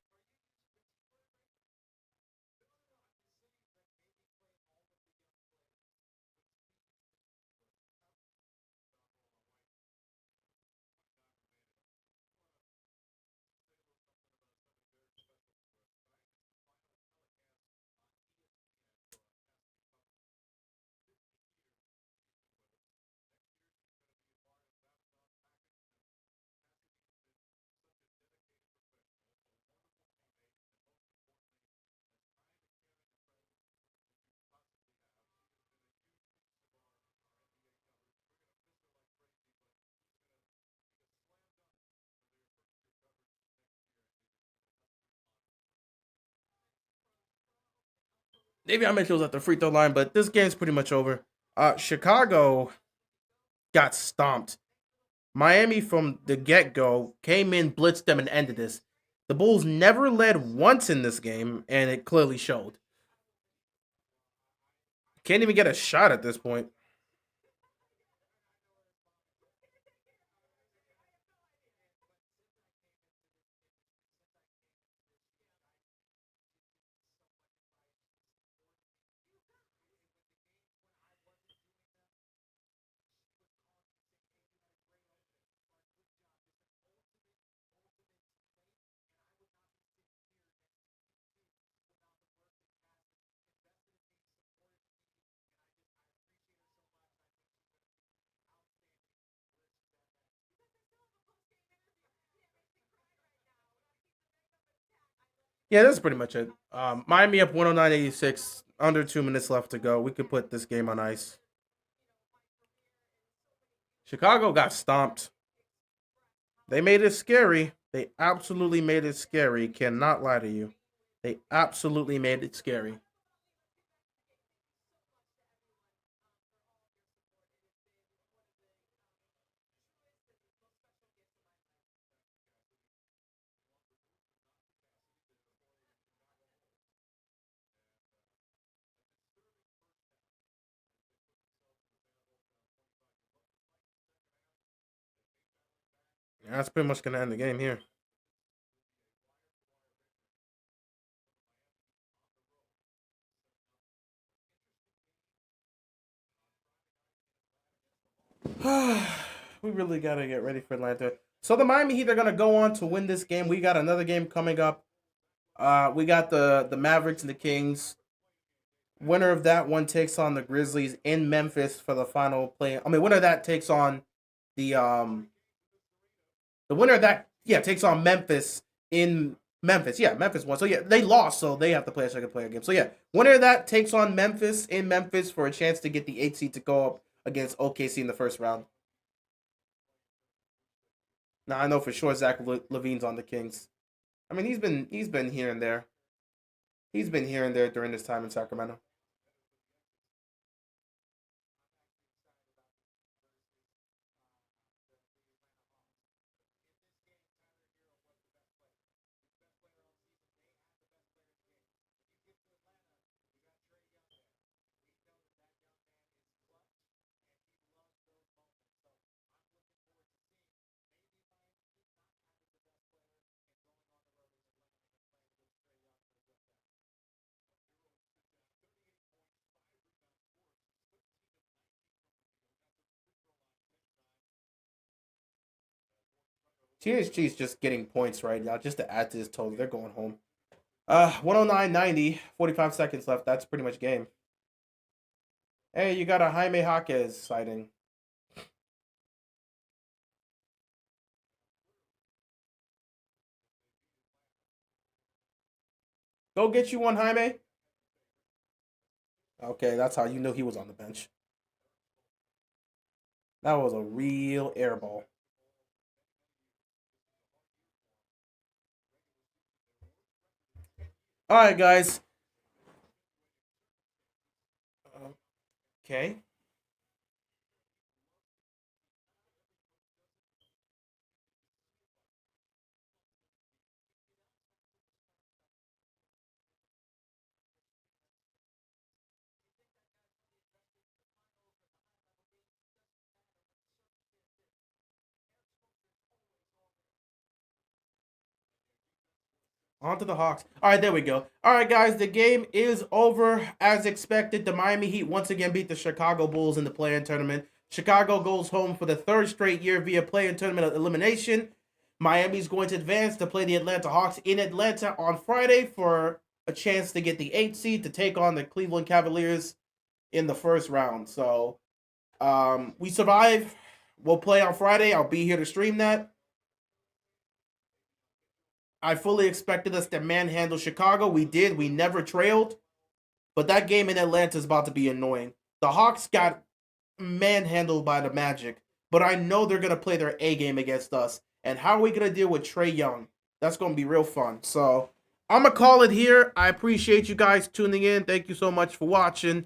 Maybe I mentioned it was at the free throw line, but this game's pretty much over. Chicago got stomped. Miami from the get go came in, blitzed them, and ended this. The Bulls never led once in this game, and it clearly showed. Can't even get a shot at this point. Yeah, that's pretty much it. Miami up 109-86. Under 2 minutes left to go. We could put this game on ice. Chicago got stomped. They made it scary. They absolutely made it scary. Cannot lie to you. They absolutely made it scary. Yeah, that's pretty much gonna end the game here. We really gotta get ready for Atlanta. So the Miami Heat are gonna go on to win this game. We got another game coming up. We got the Mavericks and the Kings. Winner of that one takes on the Grizzlies in Memphis for the final play. I mean, winner of that takes on the the winner of that takes on Memphis in Memphis. Yeah, Memphis won. So yeah, they lost, so they have to play a second player game. So yeah, winner of that takes on Memphis in Memphis for a chance to get the 8 seed to go up against OKC in the first round. Now I know for sure Zach Levine's on the Kings. I mean, he's been here and there. He's been here and there during this time in Sacramento. THG's just getting points right now just to add to this total. They're going home. 109-90, 45 seconds left. That's pretty much game. Hey, you got a Jaime Jaquez sighting. Go get you one, Jaime. Okay, that's how you knew he was on the bench. That was a real airball. All right, guys. Okay. On to the Hawks. All right, there we go. All right, guys, the game is over. As expected, the Miami Heat once again beat the Chicago Bulls in the play-in tournament. Chicago goes home for the third straight year via play-in tournament elimination. Miami's going to advance to play the Atlanta Hawks in Atlanta on Friday for a chance to get the 8th seed to take on the Cleveland Cavaliers in the first round. So we survive. We'll play on Friday. I'll be here to stream that. I fully expected us to manhandle Chicago. We did. We never trailed. But that game in Atlanta is about to be annoying. The Hawks got manhandled by the Magic, but I know they're going to play their A game against us. And how are we going to deal with Trae Young? That's going to be real fun. So I'm going to call it here. I appreciate you guys tuning in. Thank you so much for watching.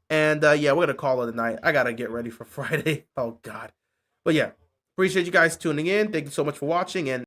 And yeah, we're going to call it a night. I got to get ready for Friday. Oh, God. But yeah, appreciate you guys tuning in. Thank you so much for watching. And